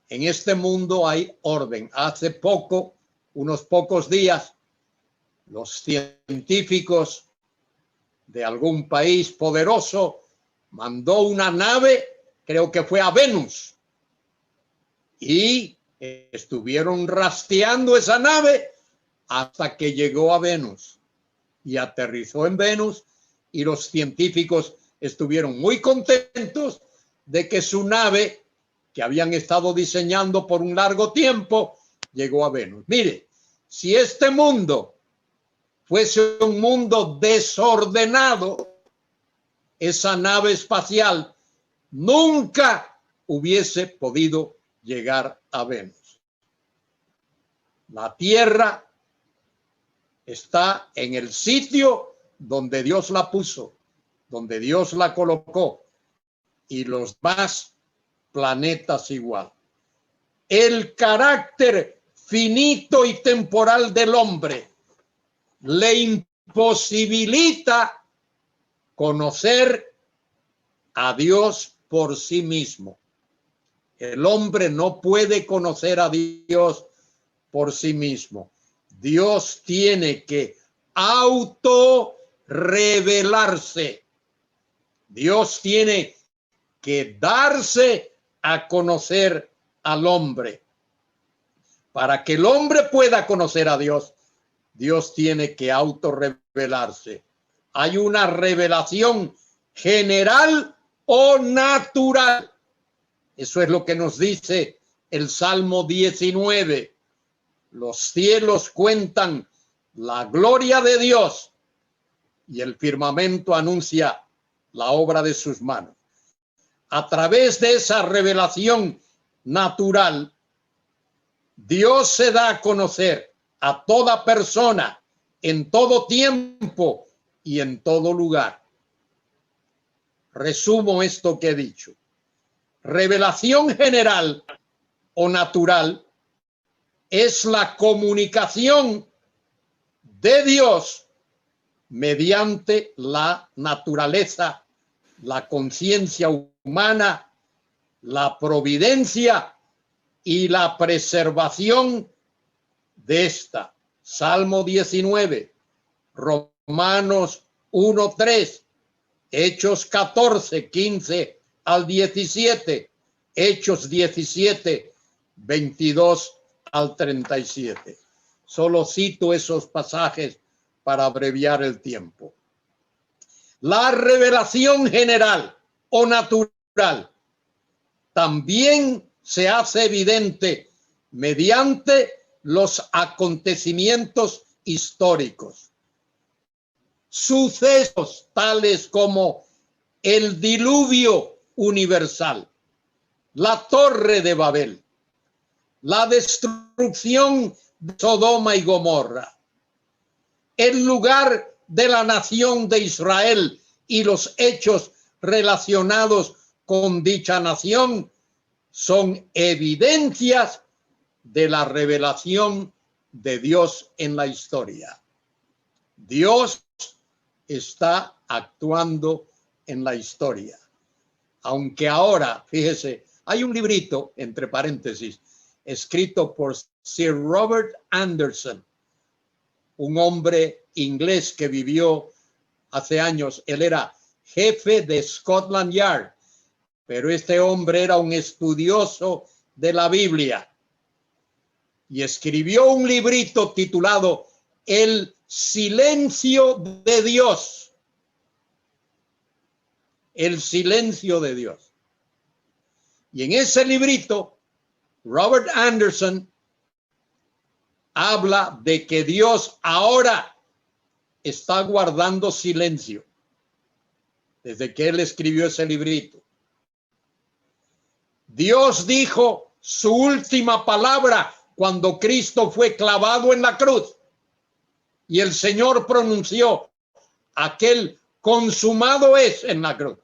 en este mundo hay orden. Hace poco, unos pocos días, los científicos de algún país poderoso mandó una nave, creo que fue a Venus, y estuvieron rastreando esa nave hasta que llegó a Venus y aterrizó en Venus, y los científicos estuvieron muy contentos de que su nave, que habían estado diseñando por un largo tiempo, llegó a Venus. Mire, si este mundo fuese un mundo desordenado, esa nave espacial nunca hubiese podido llegar a Venus. La Tierra está en el sitio donde Dios la puso, donde Dios la colocó, y los demás planetas igual. El carácter finito y temporal del hombre le imposibilita conocer a Dios por sí mismo. El hombre no puede conocer a Dios por sí mismo. Dios tiene que autorrevelarse. Dios tiene que darse a conocer al hombre. Para que el hombre pueda conocer a Dios, Dios tiene que autorrevelarse. Hay una revelación general o natural. Eso es lo que nos dice el Salmo 19. Los cielos cuentan la gloria de Dios y el firmamento anuncia la obra de sus manos. A través de esa revelación natural, Dios se da a conocer a toda persona en todo tiempo y en todo lugar. Resumo esto que he dicho. Revelación general o natural es la comunicación de Dios mediante la naturaleza, la conciencia humana, la providencia y la preservación de esta. Salmo 19, Romanos 1:3, Hechos 14, 15 al 17, Hechos 17, 22 al 37. Solo cito esos pasajes para abreviar el tiempo. La revelación general o natural, también se hace evidente mediante los acontecimientos históricos. Sucesos tales como el diluvio universal, la Torre de Babel, la destrucción de Sodoma y Gomorra, el lugar de la nación de Israel y los hechos relacionados con dicha nación son evidencias de la revelación de Dios en la historia. Dios está actuando en la historia. Aunque ahora, fíjese, hay un librito, entre paréntesis, escrito por Sir Robert Anderson, un hombre inglés que vivió hace años. Él era jefe de Scotland Yard, pero este hombre era un estudioso de la Biblia y escribió un librito titulado El silencio de Dios. El silencio de Dios. Y en ese librito, Robert Anderson habla de que Dios ahora está guardando silencio desde que él escribió ese librito. Dios dijo su última palabra cuando Cristo fue clavado en la cruz y el Señor pronunció aquel consumado es en la cruz.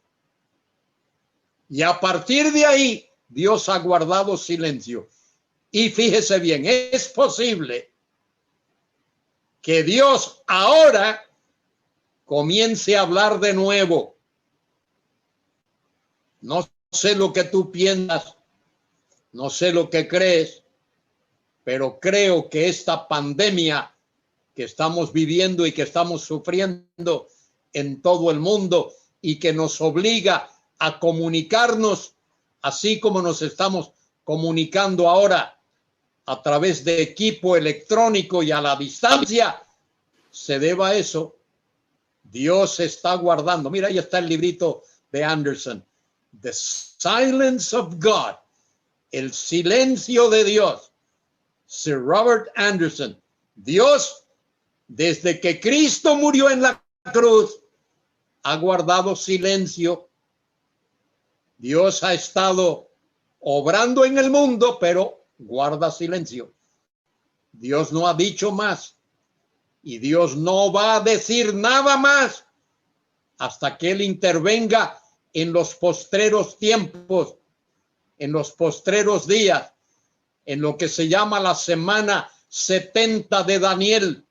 Y a partir de ahí, Dios ha guardado silencio. Y fíjese bien, es posible que Dios ahora comience a hablar de nuevo. No sé lo que tú piensas, no sé lo que crees, pero creo que esta pandemia que estamos viviendo y que estamos sufriendo en todo el mundo y que nos obliga a comunicarnos así como nos estamos comunicando ahora a través de equipo electrónico y a la distancia, se deba a eso. Dios está guardando. Mira, ahí está el librito de Anderson, The Silence of God, el silencio de Dios. Sir Robert Anderson. Dios, desde que Cristo murió en la cruz, ha guardado silencio. Dios ha estado obrando en el mundo, pero guarda silencio. Dios no ha dicho más y Dios no va a decir nada más hasta que Él intervenga en los postreros tiempos, en los postreros días, en lo que se llama la semana 70 de Daniel,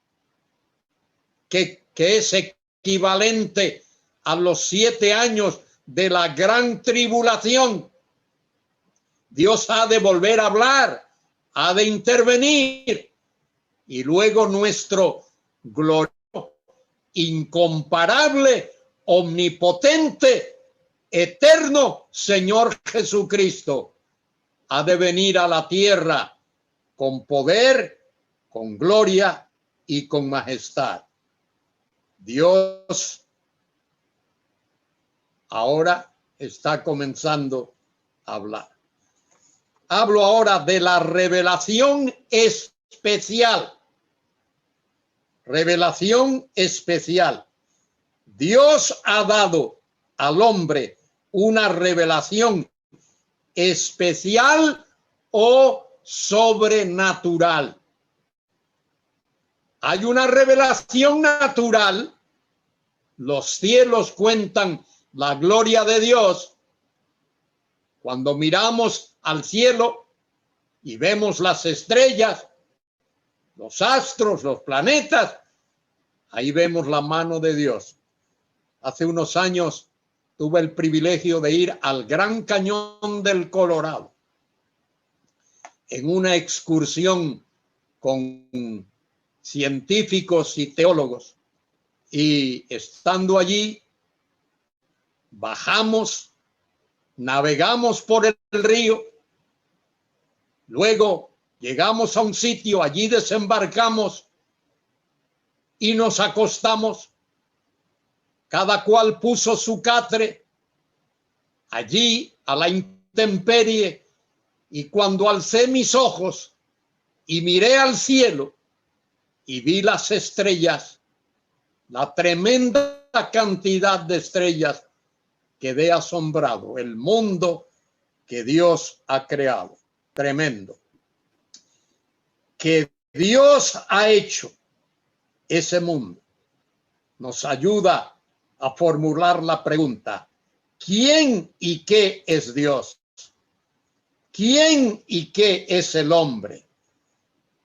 que es equivalente a los 7 años de la gran tribulación. Dios ha de volver a hablar, ha de intervenir, y luego nuestro glorioso, incomparable, omnipotente, eterno Señor Jesucristo ha de venir a la tierra con poder, con gloria y con majestad. Dios ahora está comenzando a hablar. Hablo ahora de la revelación especial. Revelación especial. Dios ha dado al hombre una revelación especial o sobrenatural. Hay una revelación natural. Los cielos cuentan la gloria de Dios. Cuando miramos al cielo y vemos las estrellas, los astros, los planetas, ahí vemos la mano de Dios. Hace unos años tuve el privilegio de ir al Gran Cañón del Colorado en una excursión con científicos y teólogos. Y estando allí, bajamos, navegamos por el río, luego llegamos a un sitio, allí desembarcamos y nos acostamos. Cada cual puso su catre allí a la intemperie, y cuando alcé mis ojos y miré al cielo y vi las estrellas, la tremenda cantidad de estrellas, quedé asombrado. El mundo que Dios ha creado, tremendo. Que Dios ha hecho ese mundo nos ayuda a formular la pregunta: ¿quién y qué es Dios? ¿Quién y qué es el hombre?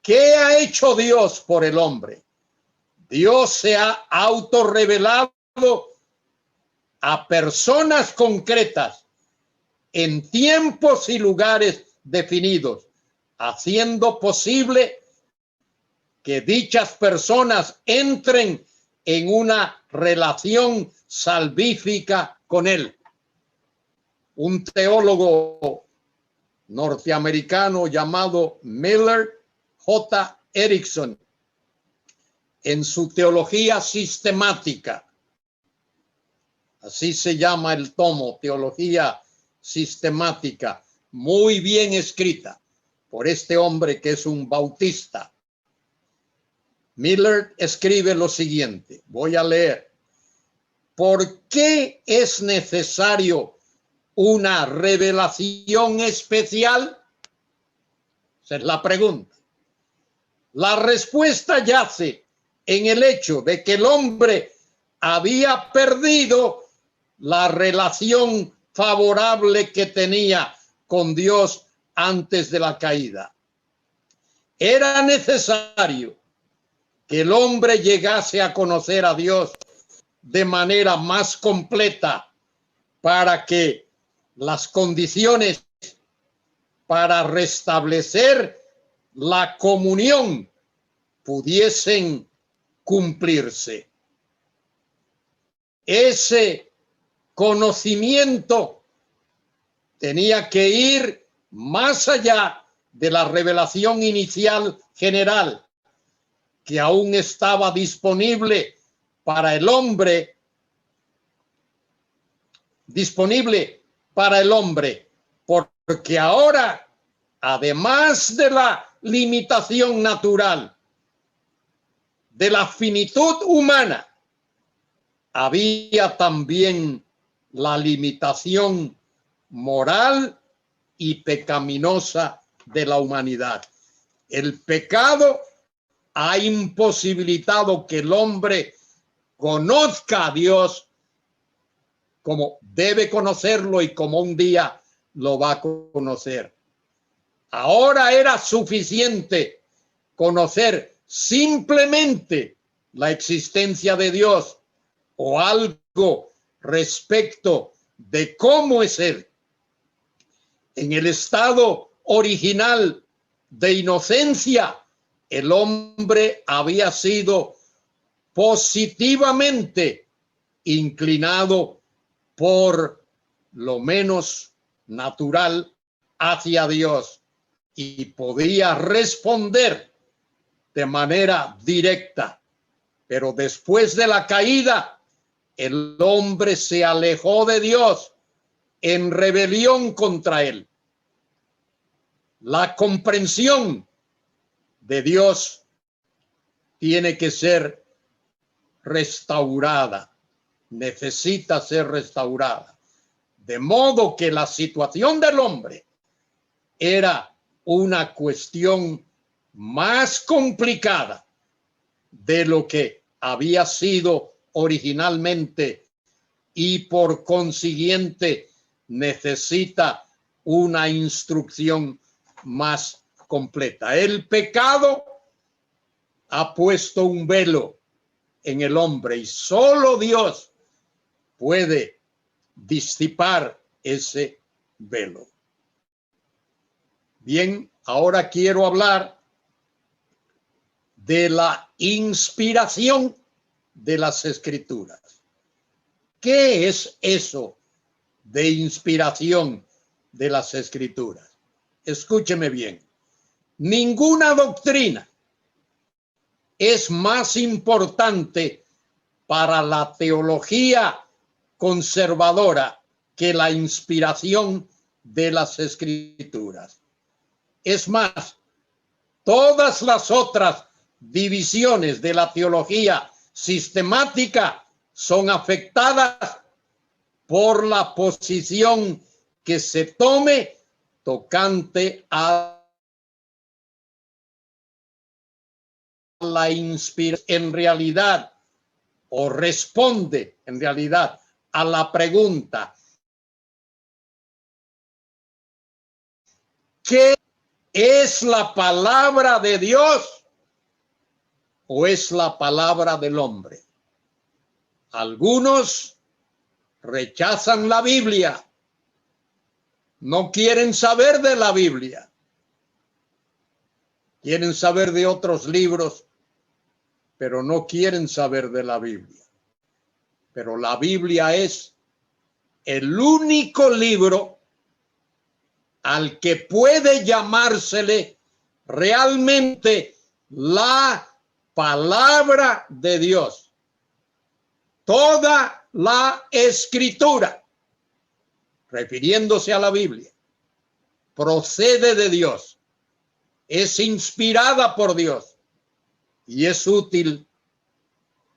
¿Qué ha hecho Dios por el hombre? Dios se ha autorrevelado a personas concretas en tiempos y lugares definidos, haciendo posible que dichas personas entren en una relación salvífica con Él. Un teólogo norteamericano llamado Millard J. Erickson, en su teología sistemática, así se llama el tomo, Teología Sistemática, muy bien escrita por este hombre que es un bautista. Millard escribe lo siguiente, voy a leer: ¿por qué es necesario una revelación especial? Esa es la pregunta. La respuesta yace en el hecho de que el hombre había perdido la relación favorable que tenía con Dios antes de la caída. Era necesario que el hombre llegase a conocer a Dios de manera más completa para que las condiciones para restablecer la comunión pudiesen cumplirse. Ese conocimiento tenía que ir más allá de la revelación inicial general, que aún estaba disponible para el hombre, porque ahora, además de la limitación natural, de la finitud humana, había también la limitación moral y pecaminosa de la humanidad. El pecado ha imposibilitado que el hombre conozca a Dios como debe conocerlo y como un día lo va a conocer. Ahora era suficiente conocer simplemente la existencia de Dios o algo respecto de cómo es Él. En el estado original de inocencia, el hombre había sido positivamente inclinado por lo menos natural hacia Dios y podía responder de manera directa. Pero después de la caída, el hombre se alejó de Dios en rebelión contra Él. La comprensión de Dios tiene que ser restaurada, necesita ser restaurada. De modo que la situación del hombre era una cuestión más complicada de lo que había sido originalmente y por consiguiente necesita una instrucción más completa. El pecado ha puesto un velo en el hombre y solo Dios puede disipar ese velo. Bien, ahora quiero hablar de la inspiración de las Escrituras. ¿Qué es eso de inspiración de las Escrituras? Escúcheme bien. Ninguna doctrina es más importante para la teología conservadora que la inspiración de las Escrituras. Es más, todas las otras divisiones de la teología sistemática son afectadas por la posición que se tome tocante a la inspiración. En realidad, o responde en realidad a la pregunta: ¿qué es la palabra de Dios o es la palabra del hombre? Algunos rechazan la Biblia, no quieren saber de la Biblia, quieren saber de otros libros, pero no quieren saber de la Biblia. Pero la Biblia es el único libro al que puede llamársele realmente la palabra de Dios. Toda la Escritura, refiriéndose a la Biblia, procede de Dios, es inspirada por Dios y es útil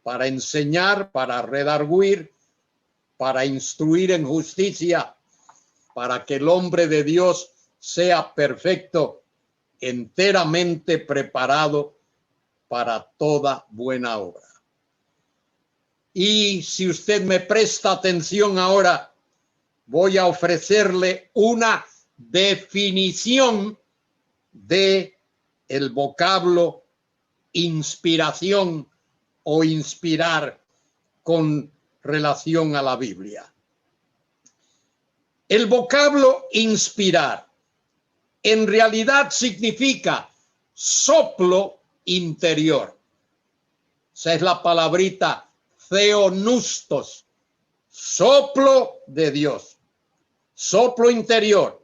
para enseñar, para redarguir, para instruir en justicia, para que el hombre de Dios sea perfecto, enteramente preparado para toda buena obra. Y si usted me presta atención ahora, voy a ofrecerle una definición de el vocablo inspiración o inspirar con relación a la Biblia. El vocablo inspirar en realidad significa soplo interior. Esa es la palabrita theonustos, soplo de Dios, soplo interior,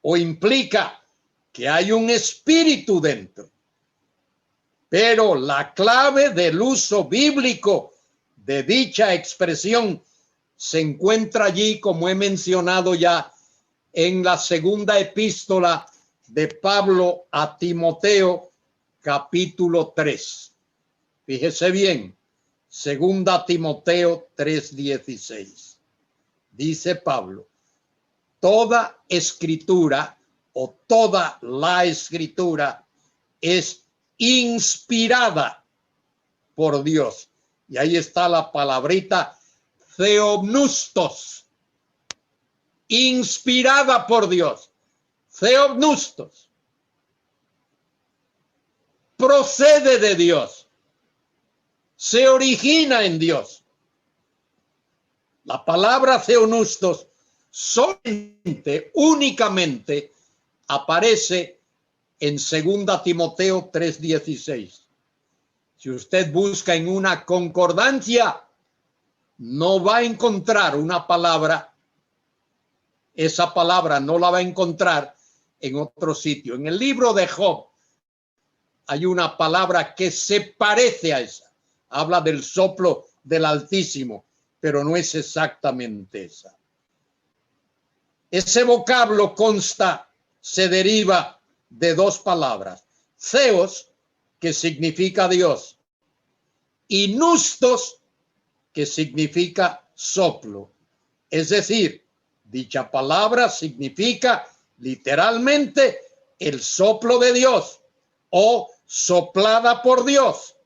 o implica que hay un espíritu dentro. Pero la clave del uso bíblico de dicha expresión se encuentra allí, como he mencionado ya, en la segunda epístola de Pablo a Timoteo, capítulo 3. Fíjese bien, segunda Timoteo 3:16. Dice Pablo: toda escritura o toda la escritura es inspirada por Dios. Y ahí está la palabrita theopnustos, inspirada por Dios. Theopnustos procede de Dios, se origina en Dios. La palabra theopnustos solamente, únicamente aparece en 2 Timoteo 3:16. Si usted busca en una concordancia, no va a encontrar una palabra, esa palabra no la va a encontrar en otro sitio. En el libro de Job hay una palabra que se parece a esa. Habla del soplo del Altísimo, pero no es exactamente esa. Ese vocablo se deriva de dos palabras: theos, que significa Dios, y nustos, que significa soplo. Es decir, dicha palabra significa literalmente el soplo de Dios o soplada por Dios.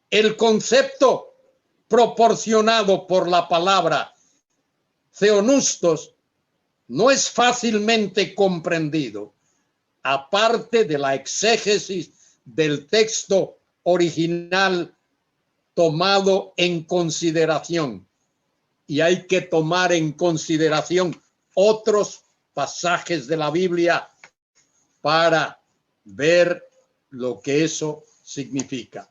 El concepto proporcionado por la palabra theopnustos no es fácilmente comprendido, aparte de la exégesis del texto original tomado en consideración. Y hay que tomar en consideración otros pasajes de la Biblia para ver lo que eso significa.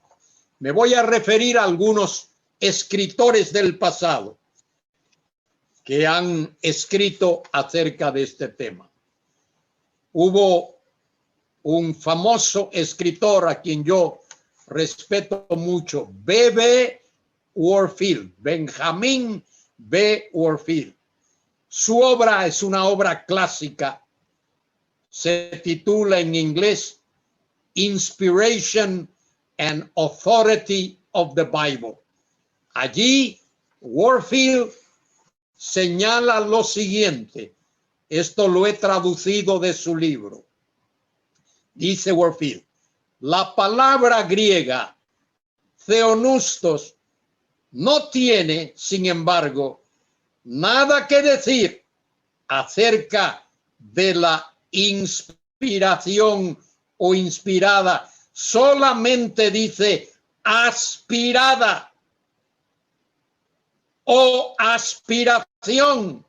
Me voy a referir a algunos escritores del pasado que han escrito acerca de este tema. Hubo un famoso escritor a quien yo respeto mucho, B.B. Warfield, Benjamin B. Warfield. Su obra es una obra clásica. Se titula en inglés Inspiration and Authority of the Bible. Allí Warfield señala lo siguiente. Esto lo he traducido de su libro. Dice Warfield, la palabra griega theonustos no tiene, sin embargo, nada que decir acerca de la inspiración o inspirada. Solamente dice aspirada o aspiración.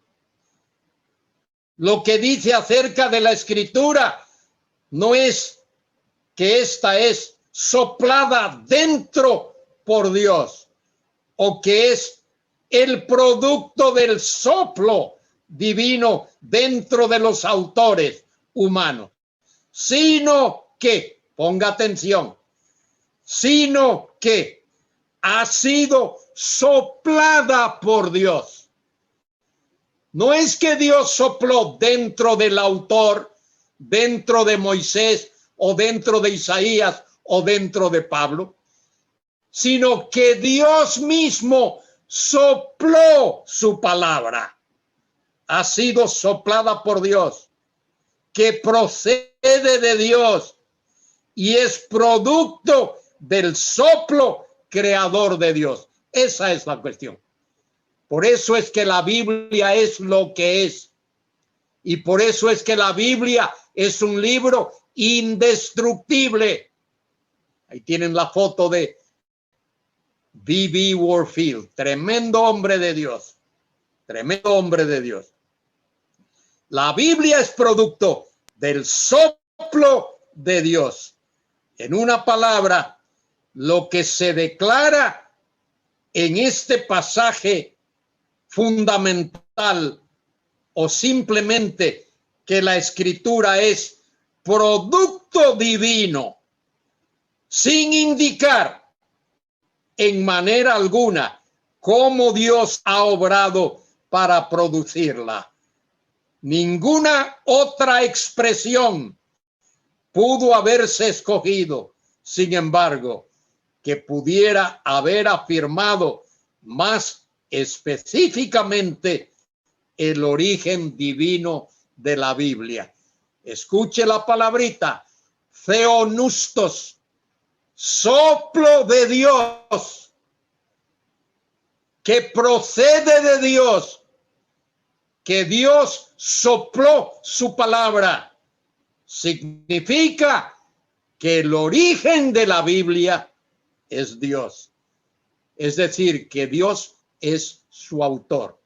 Lo que dice acerca de la escritura no es que esta es soplada dentro por Dios o que es el producto del soplo divino dentro de los autores humanos, sino que, ponga atención, sino que ha sido soplada por Dios. No es que Dios sopló dentro del autor, dentro de Moisés o dentro de Isaías o dentro de Pablo, sino que Dios mismo sopló su palabra. Ha sido soplada por Dios, que procede de Dios y es producto del soplo creador de Dios. Esa es la cuestión. Por eso es que la Biblia es lo que es. Y por eso es que la Biblia es un libro indestructible. Ahí tienen la foto de B.B. Warfield, tremendo hombre de Dios. Tremendo hombre de Dios. La Biblia es producto del soplo de Dios. En una palabra, lo que se declara en este pasaje fundamental o simplemente que la escritura es producto divino, sin indicar en manera alguna cómo Dios ha obrado para producirla. Ninguna otra expresión pudo haberse escogido, sin embargo, que pudiera haber afirmado más específicamente el origen divino de la Biblia. Escuche la palabrita, theonustos, soplo de Dios, que procede de Dios, que Dios sopló su palabra. Significa que el origen de la Biblia es Dios. Es decir, que Dios es su autor.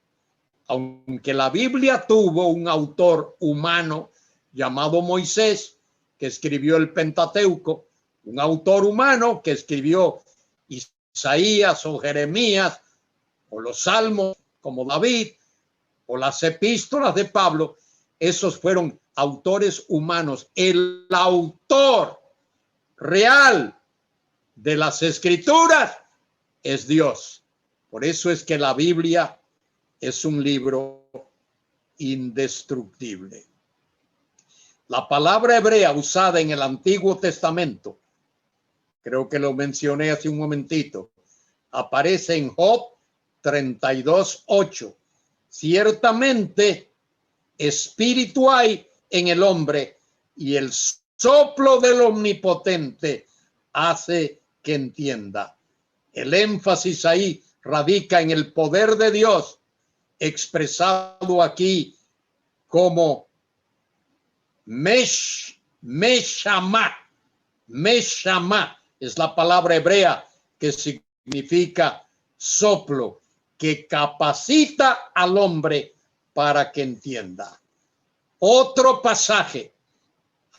Aunque la Biblia tuvo un autor humano llamado Moisés, que escribió el Pentateuco, un autor humano que escribió Isaías o Jeremías, o los Salmos como David, o las epístolas de Pablo, esos fueron autores humanos. El autor real de las Escrituras es Dios. Por eso es que la Biblia es un libro indestructible. La palabra hebrea usada en el Antiguo Testamento, creo que lo mencioné hace un momentito, aparece en Job 32:8. Ciertamente, espíritu hay en el hombre y el soplo del Omnipotente hace que entienda. El énfasis ahí radica en el poder de Dios, expresado aquí como Meshama. Meshama es la palabra hebrea que significa soplo, que capacita al hombre para que entienda. Otro pasaje,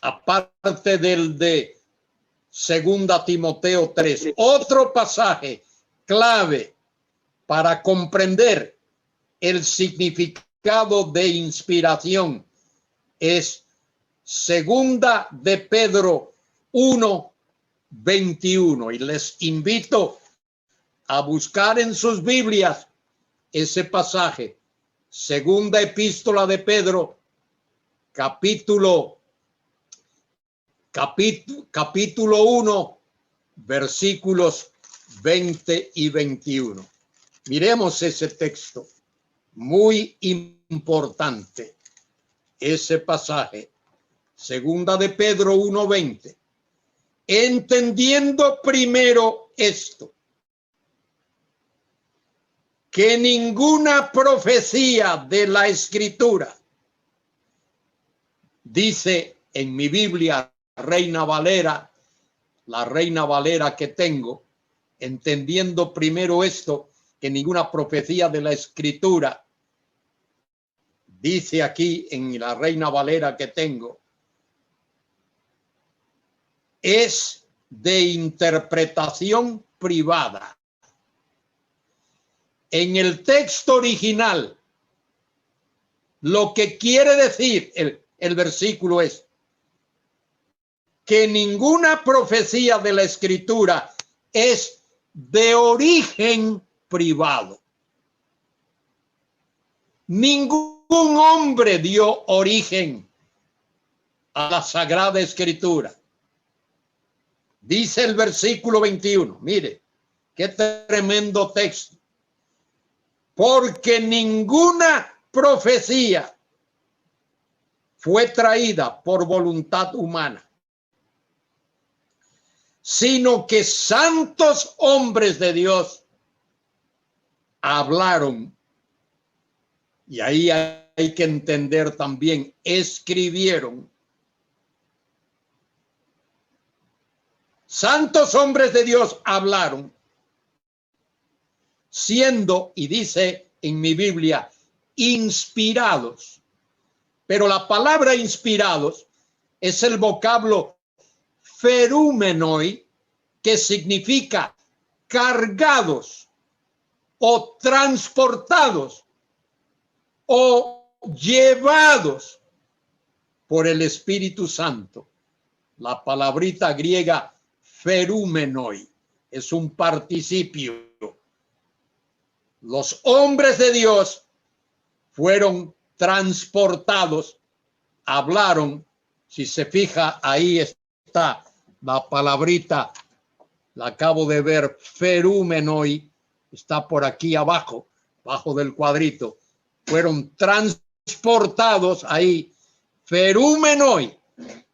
aparte del de 2 Timoteo 3, otro pasaje clave para comprender el significado de inspiración es 2 de Pedro 1:21, y les invito a buscar en sus Biblias ese pasaje Segunda epístola de Pedro, capítulo 1, versículos 20 y 21. Miremos ese texto, muy importante, ese pasaje. Segunda de Pedro 1:20. Entendiendo primero esto, que ninguna profecía de la Escritura, dice en mi Biblia Reina Valera, la Reina Valera que tengo, entendiendo primero esto, que ninguna profecía de la Escritura, dice aquí en la Reina Valera que tengo, es de interpretación privada. En el texto original, lo que quiere decir el versículo es que ninguna profecía de la Escritura es de origen privado. Ningún hombre dio origen a la Sagrada Escritura. Dice el versículo 21, mire, qué tremendo texto. Porque ninguna profecía fue traída por voluntad humana, sino que santos hombres de Dios hablaron. Y ahí hay que entender también, escribieron. Santos hombres de Dios hablaron, siendo, y dice en mi Biblia, inspirados. Pero la palabra inspirados es el vocablo ferúmenoi, que significa cargados o transportados o llevados por el Espíritu Santo. La palabrita griega ferúmenoi es un participio. Los hombres de Dios fueron transportados, hablaron. Si se fija, ahí está la palabrita, la acabo de ver, ferúmenoi, está por aquí abajo, bajo del cuadrito. Fueron transportados ahí. Ferúmenoi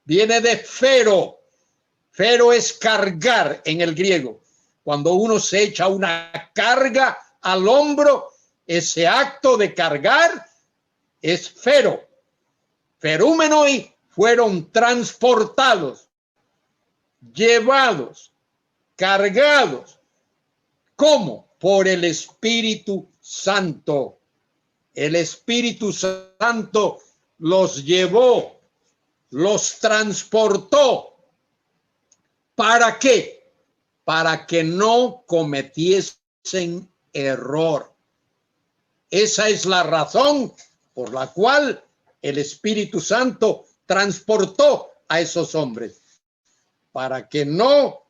viene de fero. Fero es cargar en el griego. Cuando uno se echa una carga al hombro, ese acto de cargar es fero. Ferúmenoi fueron transportados, llevados, cargados. ¿Cómo? Por el Espíritu Santo. El Espíritu Santo los llevó, los transportó. ¿Para qué? Para que no cometiesen error. Esa es la razón por la cual el Espíritu Santo transportó a esos hombres, para que no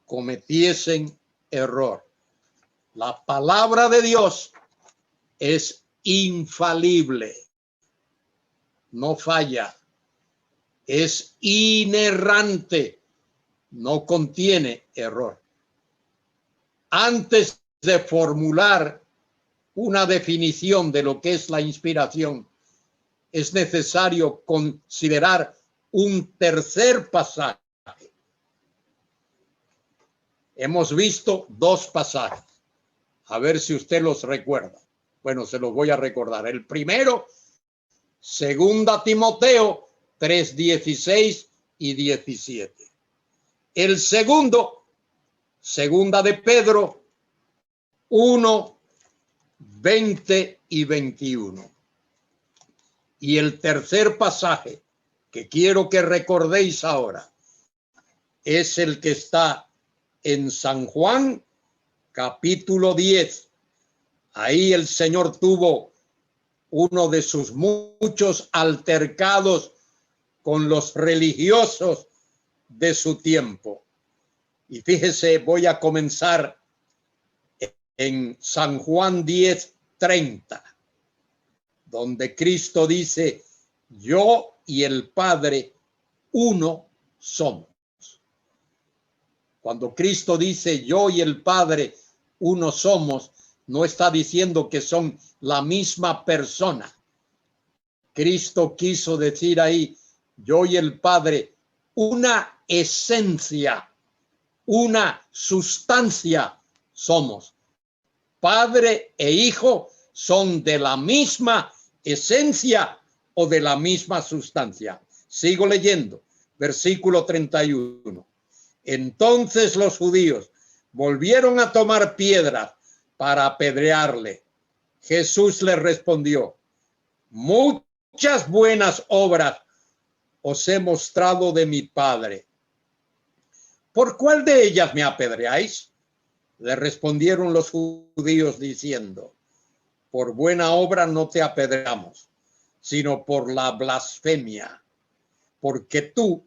cometiesen error. La palabra de Dios es infalible, no falla, es inerrante, no contiene error. Antes de formular una definición de lo que es la inspiración, es necesario considerar un tercer pasaje. Hemos visto dos pasajes. A ver si usted los recuerda. Bueno, se los voy a recordar. El primero, segunda Timoteo 3:16 y 17. El segundo, segunda de Pedro 1:20 y 21. Y el tercer pasaje que quiero que recordéis ahora es el que está en San Juan, capítulo 10. Ahí el Señor tuvo uno de sus muchos altercados con los religiosos de su tiempo. Y fíjese, voy a comenzar en San Juan 10:30. donde Cristo dice, yo y el Padre uno somos. Cuando Cristo dice, yo y el Padre uno somos, no está diciendo que son la misma persona. Cristo quiso decir ahí, yo y el Padre, una esencia, una sustancia somos. Padre e Hijo son de la misma esencia o de la misma sustancia. Sigo leyendo, versículo 31. Entonces los judíos volvieron a tomar piedras para apedrearle. Jesús les respondió, muchas buenas obras os he mostrado de mi Padre. ¿Por cuál de ellas me apedreáis? Le respondieron los judíos diciendo, por buena obra no te apedreamos, sino por la blasfemia, porque tú,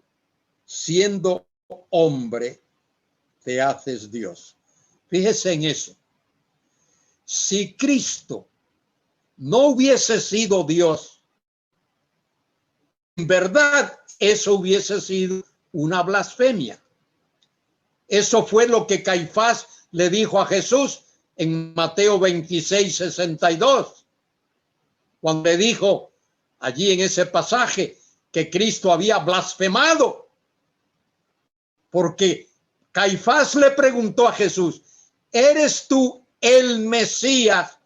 siendo hombre, te haces Dios. Fíjese en eso. Si Cristo no hubiese sido Dios, en verdad eso hubiese sido una blasfemia. Eso fue lo que Caifás le dijo a Jesús en Mateo 26:62, cuando le dijo allí en ese pasaje que Cristo había blasfemado, porque Caifás le preguntó a Jesús, ¿eres tú el Mesías,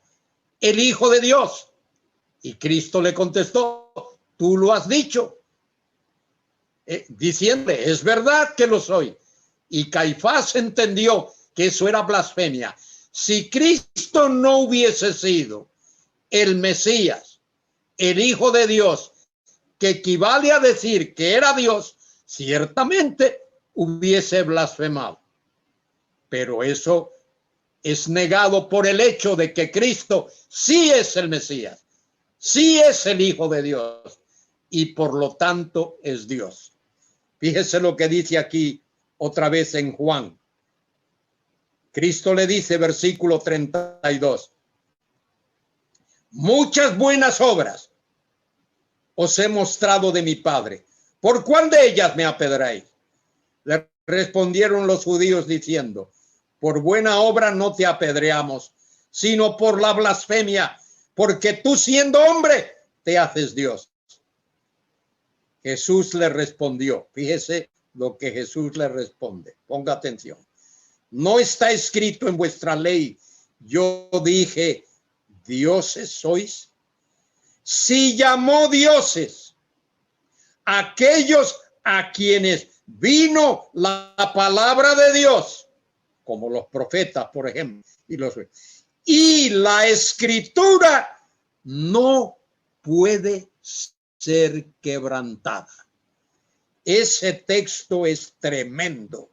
el Hijo de Dios? Y Cristo le contestó, tú lo has dicho, diciéndole, es verdad que lo soy. Y Caifás entendió que eso era blasfemia. Si Cristo no hubiese sido el Mesías, el Hijo de Dios, que equivale a decir que era Dios, ciertamente hubiese blasfemado. Pero eso es negado por el hecho de que Cristo sí es el Mesías, sí es el Hijo de Dios y por lo tanto es Dios. Fíjese lo que dice aquí otra vez en Juan. Cristo le dice, versículo 32, muchas buenas obras os he mostrado de mi Padre. ¿Por cuál de ellas me apedreáis? Le respondieron los judíos diciendo, por buena obra no te apedreamos, sino por la blasfemia, porque tú siendo hombre te haces Dios. Jesús le respondió, fíjese lo que Jesús le responde, ponga atención. No está escrito en vuestra ley, yo dije, dioses sois. Si llamó dioses aquellos a quienes vino la palabra de Dios, como los profetas, por ejemplo, y la escritura no puede ser quebrantada. Ese texto es tremendo.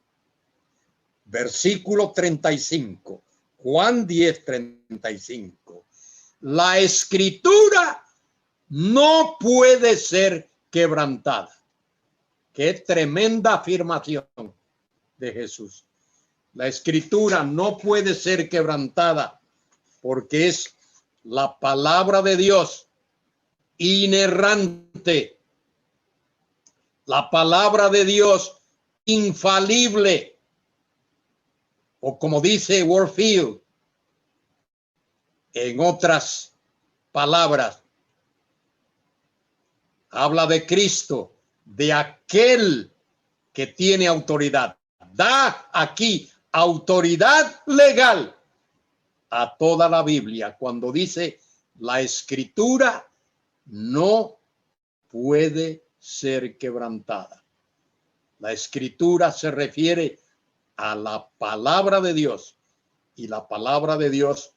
Versículo 35, Juan 10:35. La escritura no puede ser quebrantada. Qué tremenda afirmación de Jesús. La escritura no puede ser quebrantada porque es la palabra de Dios inerrante, la palabra de Dios infalible, o como dice Warfield, en otras palabras, habla de Cristo, de aquel que tiene autoridad. Da aquí autoridad legal a toda la Biblia cuando dice la escritura no puede ser quebrantada. La escritura se refiere a la palabra de Dios y la palabra de Dios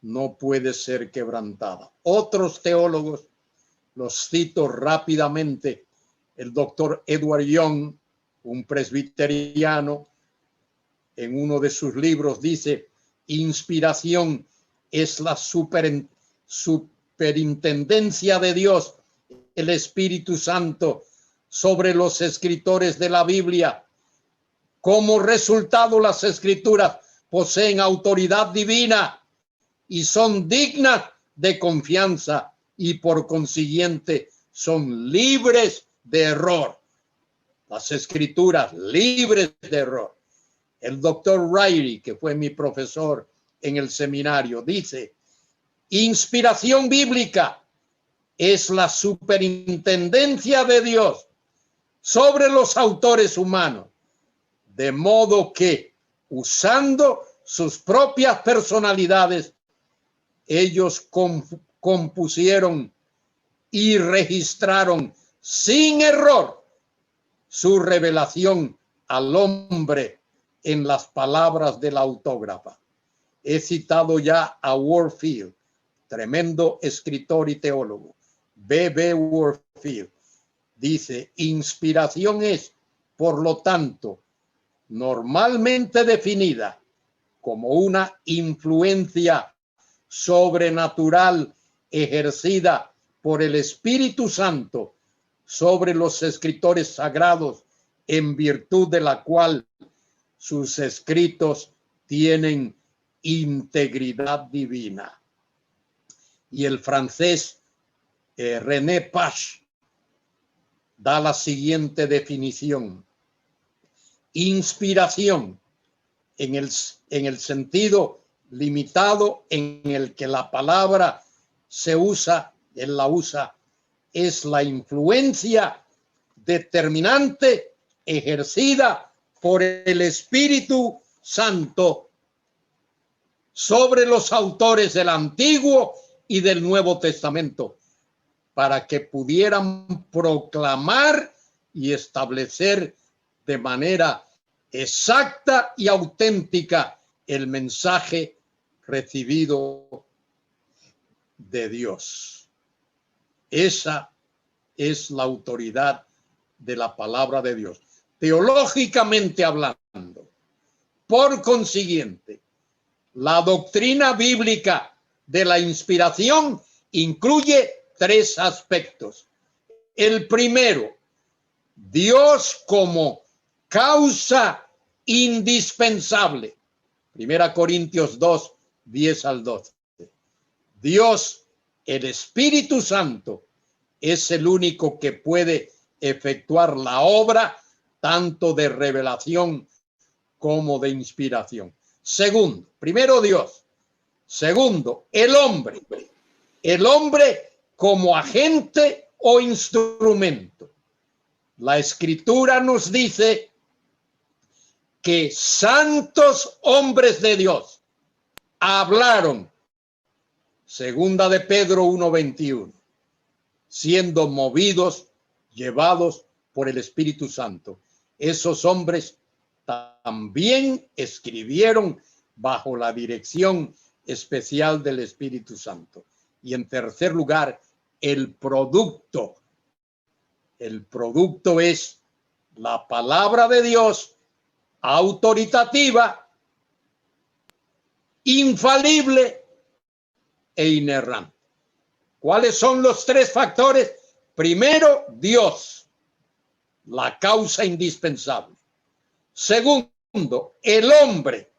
no puede ser quebrantada. Otros teólogos, los cito rápidamente, el doctor Edward Young, un presbiteriano, en uno de sus libros dice, inspiración es la superintendencia de Dios, el Espíritu Santo, sobre los escritores de la Biblia. Como resultado, las escrituras poseen autoridad divina y son dignas de confianza y por consiguiente son libres de error. Las escrituras libres de error. El doctor Riley, que fue mi profesor en el seminario, dice: inspiración bíblica es la superintendencia de Dios sobre los autores humanos, de modo que, usando sus propias personalidades, ellos compusieron y registraron sin error su revelación al hombre en las palabras del autógrafa. He citado ya a Warfield, tremendo escritor y teólogo. B.B. Warfield dice: inspiración es, por lo tanto, normalmente definida como una influencia sobrenatural ejercida por el Espíritu Santo sobre los escritores sagrados, en virtud de la cual sus escritos tienen integridad divina. Y el francés René Pache da la siguiente definición: inspiración, en el sentido limitado en el que la palabra se usa, él la usa, es la influencia determinante ejercida por el Espíritu Santo sobre los autores del Antiguo y del Nuevo Testamento, para que pudieran proclamar y establecer de manera exacta y auténtica el mensaje recibido de Dios. Esa es la autoridad de la palabra de Dios, teológicamente hablando. Por consiguiente, la doctrina bíblica de la inspiración incluye tres aspectos. El primero, Dios como causa indispensable. 1 Corintios 2, 10 al 12. Dios, el Espíritu Santo, es el único que puede efectuar la obra tanto de revelación como de inspiración. Segundo, primero Dios. Segundo, el hombre. El hombre como agente o instrumento. La Escritura nos dice que santos hombres de Dios hablaron, segunda de Pedro 1:21, siendo movidos, llevados por el Espíritu Santo. Esos hombres también escribieron bajo la dirección especial del Espíritu Santo. Y en tercer lugar, el producto. El producto es la palabra de Dios, autoritativa, infalible e inerrante. ¿Cuáles son los tres factores? Primero, Dios, la causa indispensable. Segundo, el hombre,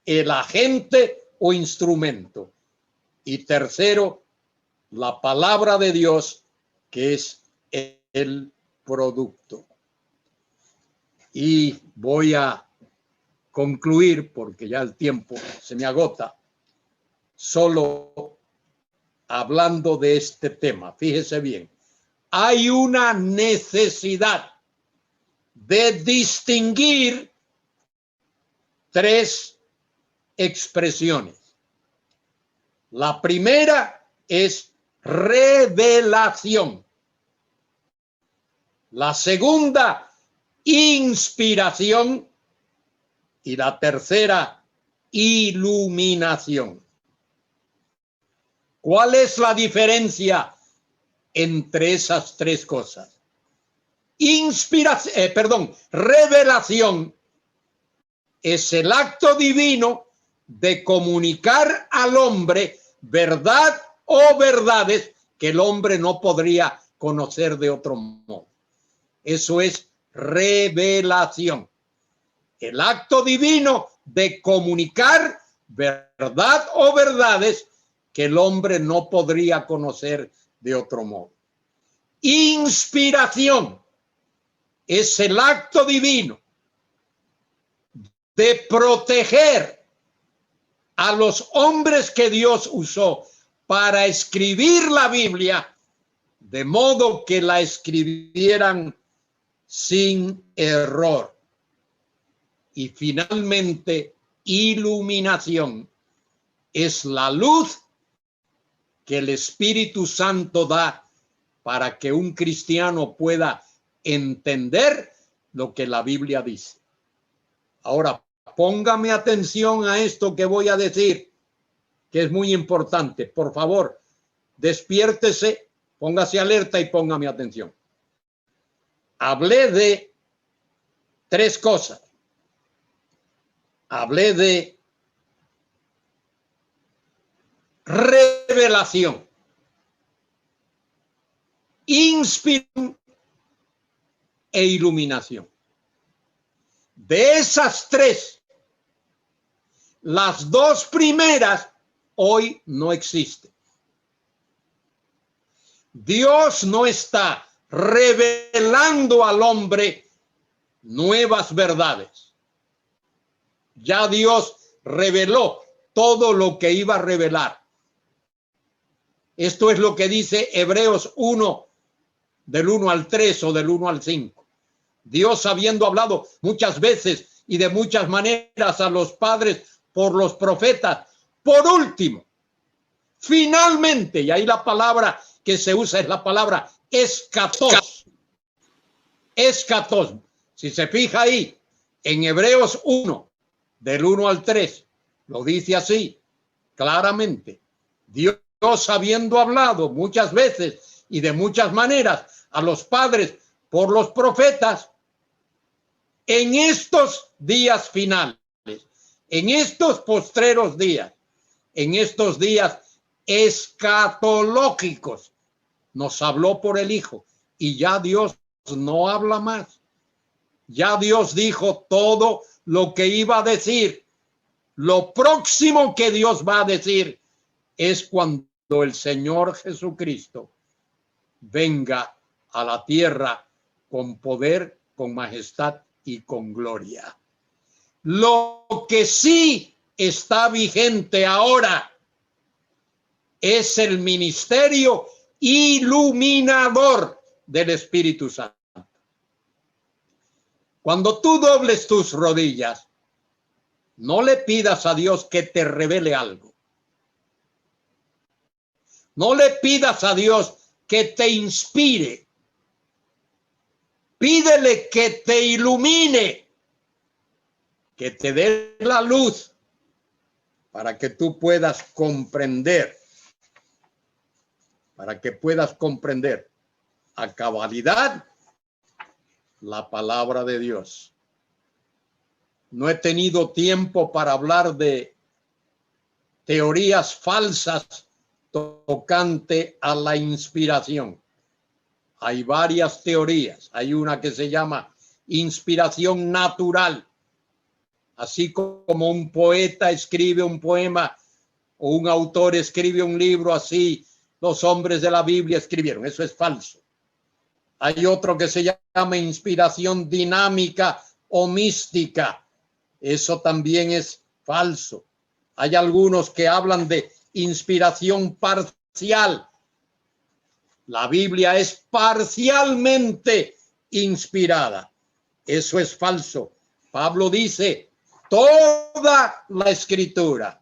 el agente o instrumento. Y tercero, la palabra de Dios, que es el producto. Y voy a concluir, porque ya el tiempo se me agota, solo hablando de este tema. Fíjese bien, hay una necesidad de distinguir tres expresiones. La primera es revelación. La segunda, inspiración. Y la tercera, iluminación. ¿Cuál es la diferencia entre esas tres cosas? Revelación es el acto divino de comunicar al hombre verdad o verdades que el hombre no podría conocer de otro modo. Eso es revelación. El acto divino de comunicar verdad o verdades que el hombre no podría conocer de otro modo. Inspiración es el acto divino de proteger a los hombres que Dios usó para escribir la Biblia, de modo que la escribieran sin error. Y finalmente, iluminación es la luz que el Espíritu Santo da para que un cristiano pueda entender lo que la Biblia dice. Ahora, póngame atención a esto que voy a decir, que es muy importante. Por favor, despiértese, póngase alerta y póngame atención. Hablé de tres cosas. Hablé de revelación, inspiración e iluminación. De esas tres, las dos primeras hoy no existen. Dios no está revelando al hombre nuevas verdades. Ya Dios reveló todo lo que iba a revelar. Esto es lo que dice Hebreos 1, del 1 al 3 o del 1 al 5. Dios, habiendo hablado muchas veces y de muchas maneras a los padres por los profetas, por último, finalmente, y ahí la palabra que se usa es la palabra escatos. Escatos. Si se fija ahí, en Hebreos 1, del 1 al 3, lo dice así, claramente. Dios, habiendo hablado muchas veces y de muchas maneras a los padres por los profetas, en estos días finales, en estos postreros días, en estos días escatológicos, nos habló por el Hijo, y ya Dios no habla más. Ya Dios dijo todo lo que iba a decir. Lo próximo que Dios va a decir es cuando el Señor Jesucristo venga a la tierra con poder, con majestad y con gloria. Lo que sí está vigente ahora es el ministerio iluminador del Espíritu Santo. Cuando tú dobles tus rodillas, no le pidas a Dios que te revele algo. No le pidas a Dios que te inspire. Pídele que te ilumine, que te dé la luz para que tú puedas comprender, a cabalidad la palabra de Dios. No he tenido tiempo para hablar de teorías falsas tocante a la inspiración. Hay varias teorías. Hay una que se llama inspiración natural. Así como un poeta escribe un poema o un autor escribe un libro, así los hombres de la Biblia escribieron. Eso es falso. Hay otro que se llama inspiración dinámica o mística. Eso también es falso. Hay algunos que hablan de inspiración parcial. La Biblia es parcialmente inspirada. Eso es falso. Pablo dice, toda la escritura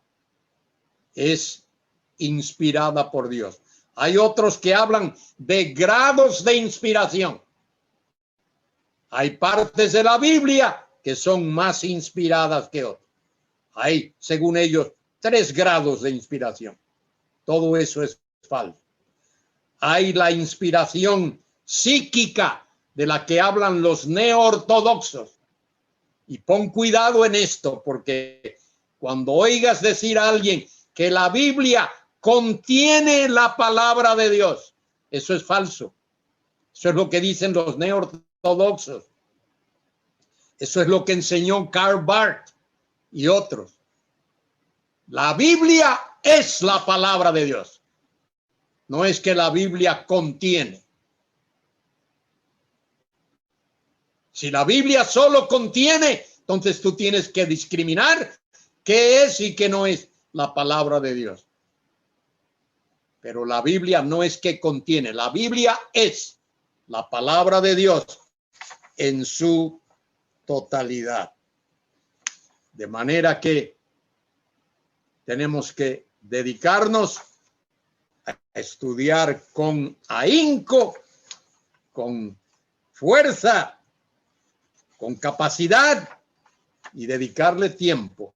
es inspirada por Dios. Hay otros que hablan de grados de inspiración. Hay partes de la Biblia que son más inspiradas que otras. Hay, según ellos, 3 grados de inspiración. Todo eso es falso. Hay la inspiración psíquica de la que hablan los neoortodoxos. Y pon cuidado en esto, porque cuando oigas decir a alguien que la Biblia contiene la palabra de Dios, eso es falso. Eso es lo que dicen los neoortodoxos. Eso es lo que enseñó Karl Barth y otros. La Biblia es la palabra de Dios. no es que la Biblia contiene. Si la Biblia solo contiene, entonces tú tienes que discriminar qué es y qué no es la palabra de Dios. Pero la Biblia no es que contiene, la Biblia es la palabra de Dios en su totalidad. De manera que tenemos que dedicarnos a estudiar con ahínco, con fuerza, con capacidad y dedicarle tiempo.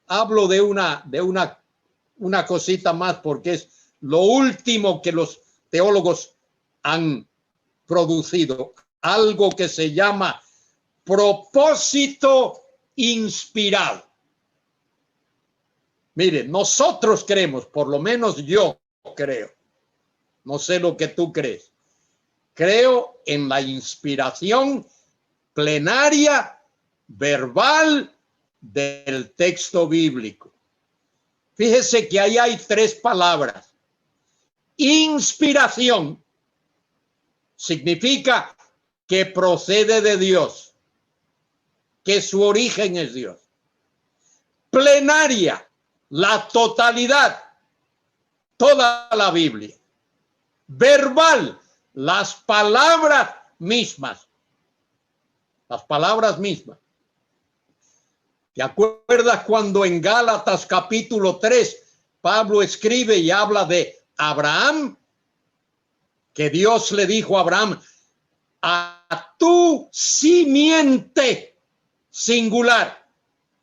Hablo de una cosita más porque es lo último que los teólogos han producido, algo que se llama propósito inspirado. Mire, nosotros creemos, por lo menos yo creo, no sé lo que tú crees, creo en la inspiración plenaria, verbal del texto bíblico. Fíjese que ahí hay tres palabras. Inspiración significa que procede de Dios, que su origen es Dios. Plenaria, la totalidad, toda la Biblia. Verbal, las palabras mismas. Las palabras mismas. ¿Te acuerdas cuando en Gálatas capítulo 3 Pablo escribe y habla de Abraham? Que Dios le dijo a Abraham, a tu simiente singular.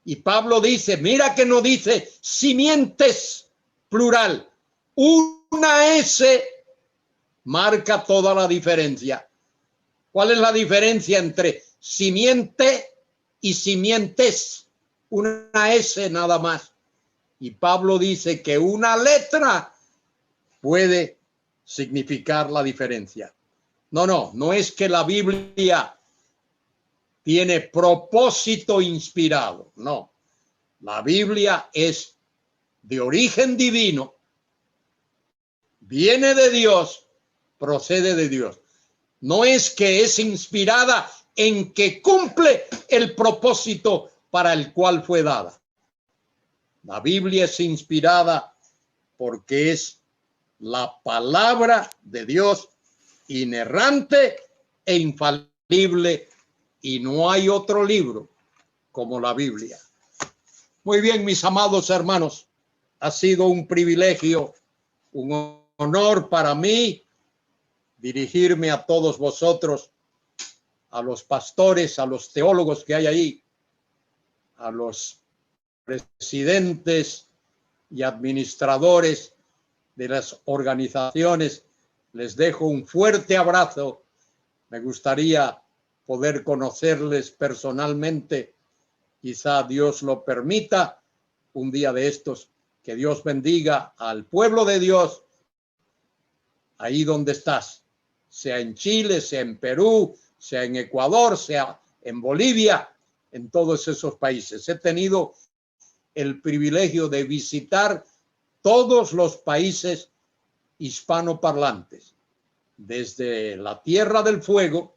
Y Pablo dice, mira que no dice simientes plural. Una S marca toda la diferencia. ¿Cuál es la diferencia entre simiente y simientes? Una S nada más. Y Pablo dice que una letra puede significar la diferencia. No es que la Biblia tiene propósito inspirado, no. La Biblia es de origen divino, viene de Dios, procede de Dios. No es que es inspirada en que cumple el propósito para el cual fue dada. La Biblia es inspirada porque es la palabra de Dios inerrante e infalible, y no hay otro libro como la Biblia. Muy bien, mis amados hermanos, ha sido un privilegio, un honor para mí dirigirme a todos vosotros, a los pastores, a los teólogos que hay ahí, a los presidentes y administradores de las organizaciones. Les dejo un fuerte abrazo. Me gustaría poder conocerles personalmente. Quizá Dios lo permita un día de estos. Que Dios bendiga al pueblo de Dios ahí donde estás, sea en Chile, sea en Perú, sea en Ecuador, sea en Bolivia, en todos esos países. He tenido el privilegio de visitar todos los países hispanoparlantes, desde la Tierra del Fuego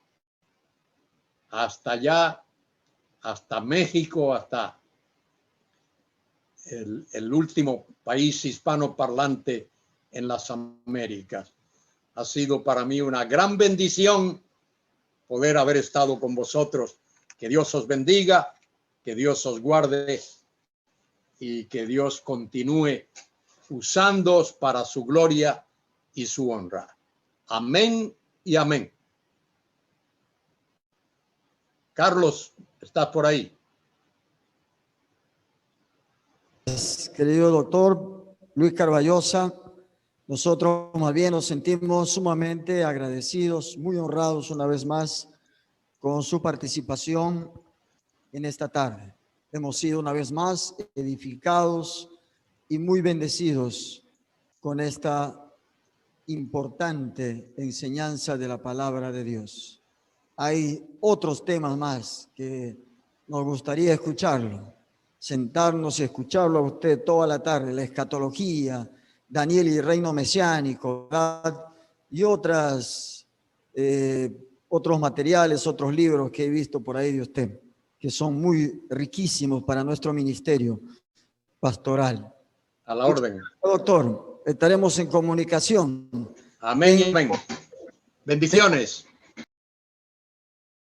hasta allá, hasta México, hasta el último país hispanoparlante en las Américas. Ha sido para mí una gran bendición poder haber estado con vosotros. Que Dios os bendiga, que Dios os guarde y que Dios continúe usándoos para su gloria y su honra. Amén y amén. Carlos, ¿estás por ahí? Querido doctor Luis Carballosa, nosotros más bien nos sentimos sumamente agradecidos, muy honrados una vez más con su participación en esta tarde. Hemos sido una vez más edificados y muy bendecidos con esta importante enseñanza de la palabra de Dios. Hay otros temas más que nos gustaría escucharlo, sentarnos y escucharlo a usted toda la tarde, la escatología, Daniel y Reino Mesiánico, ¿verdad? Y otros materiales, otros libros que he visto por ahí de usted, que son muy riquísimos para nuestro ministerio pastoral. A la orden. Doctor, estaremos en comunicación. Amén y amén. Bendiciones.